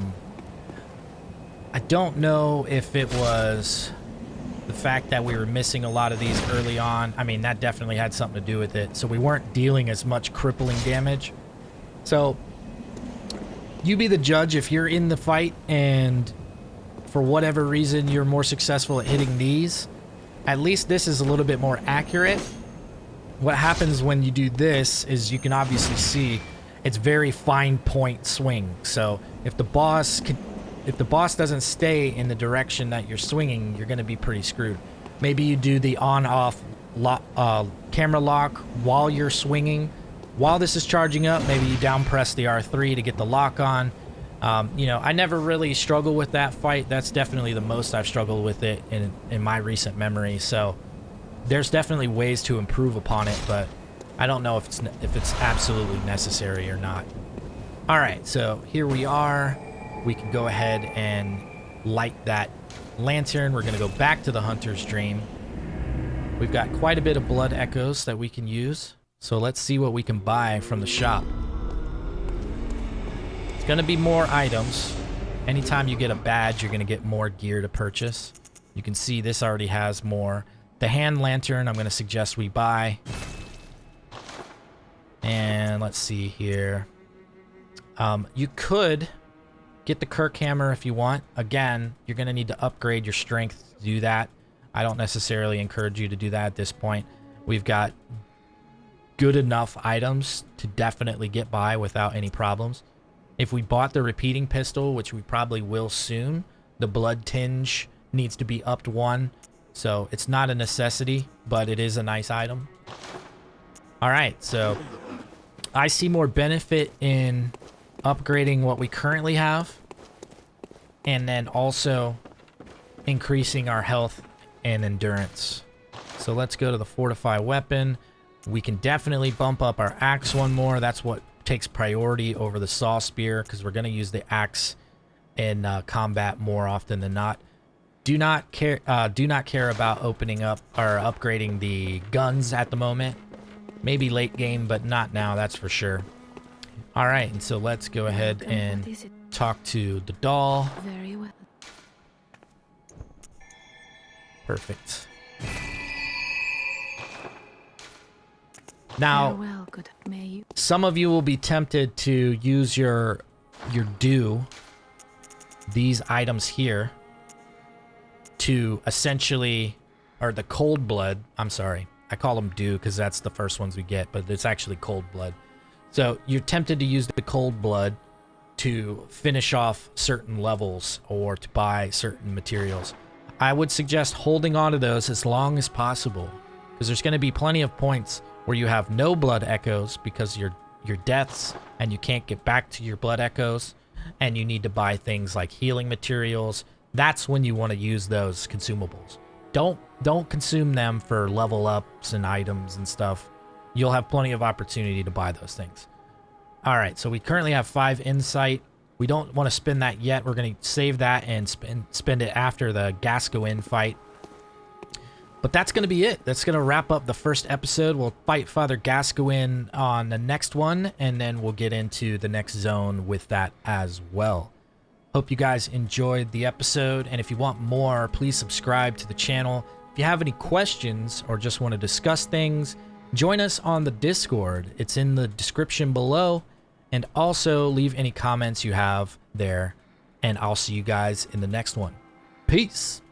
don't know if it was the fact that we were missing a lot of these early on. I mean, that definitely had something to do with it. So we weren't dealing as much crippling damage. So you be the judge. If you're in the fight and for whatever reason you're more successful at hitting these, at least this is a little bit more accurate. What happens when you do this is you can obviously see it's very fine point swing. So if the boss doesn't stay in the direction that you're swinging, you're going to be pretty screwed. Maybe you do the on-off camera lock while you're swinging. While this is charging up, maybe you down press the R3 to get the lock on. You know, I never really struggle with that fight. That's definitely the most I've struggled with it in my recent memory. So there's definitely ways to improve upon it, but I don't know if it's absolutely necessary or not. All right, so here we are. We can go ahead and light that lantern. We're going to go back to the Hunter's Dream. We've got quite a bit of blood echoes that we can use. So let's see what we can buy from the shop. It's going to be more items. Anytime you get a badge, you're going to get more gear to purchase. You can see this already has more. The hand lantern, I'm going to suggest we buy. And let's see here. You could get the Kirk hammer if you want. Again, you're going to need to upgrade your strength to do that. I don't necessarily encourage you to do that at this point. We've got good enough items to definitely get by without any problems. If we bought the repeating pistol, which we probably will soon, the blood tinge needs to be upped 1. So it's not a necessity, but it is a nice item. All right, so I see more benefit in upgrading what we currently have and then also increasing our health and endurance. So let's go to the fortify weapon. We can definitely bump up our axe 1 more. That's what takes priority over the saw spear because we're going to use the axe in combat more often than not. Do not care about opening up or upgrading the guns at the moment. Maybe late game, but not now, that's for sure. All right, and so let's go ahead and talk to the doll. Very well. Perfect. Now, Farewell, good. May you. some of you will be tempted to use your due, these items here, to essentially, or the cold blood, I'm sorry. I call them due because that's the first ones we get, but it's actually cold blood. So you're tempted to use the cold blood to finish off certain levels or to buy certain materials. I would suggest holding on to those as long as possible because there's going to be plenty of points where you have no blood echoes because your deaths and you can't get back to your blood echoes and you need to buy things like healing materials. That's when you want to use those consumables. Don't consume them for level ups and items and stuff. You'll have plenty of opportunity to buy those things. All right, so we currently have 5 insight. We don't want to spend that yet. We're going to save that and spend it after the Gascoigne fight. But that's going to be it. That's going to wrap up the first episode. We'll fight Father Gascoigne on the next one, and then we'll get into the next zone with that as well. Hope you guys enjoyed the episode, and if you want more, please subscribe to the channel. If you have any questions or just want to discuss things, join us on the Discord. It's in the description below, and also leave any comments you have there, and I'll see you guys in the next one. Peace!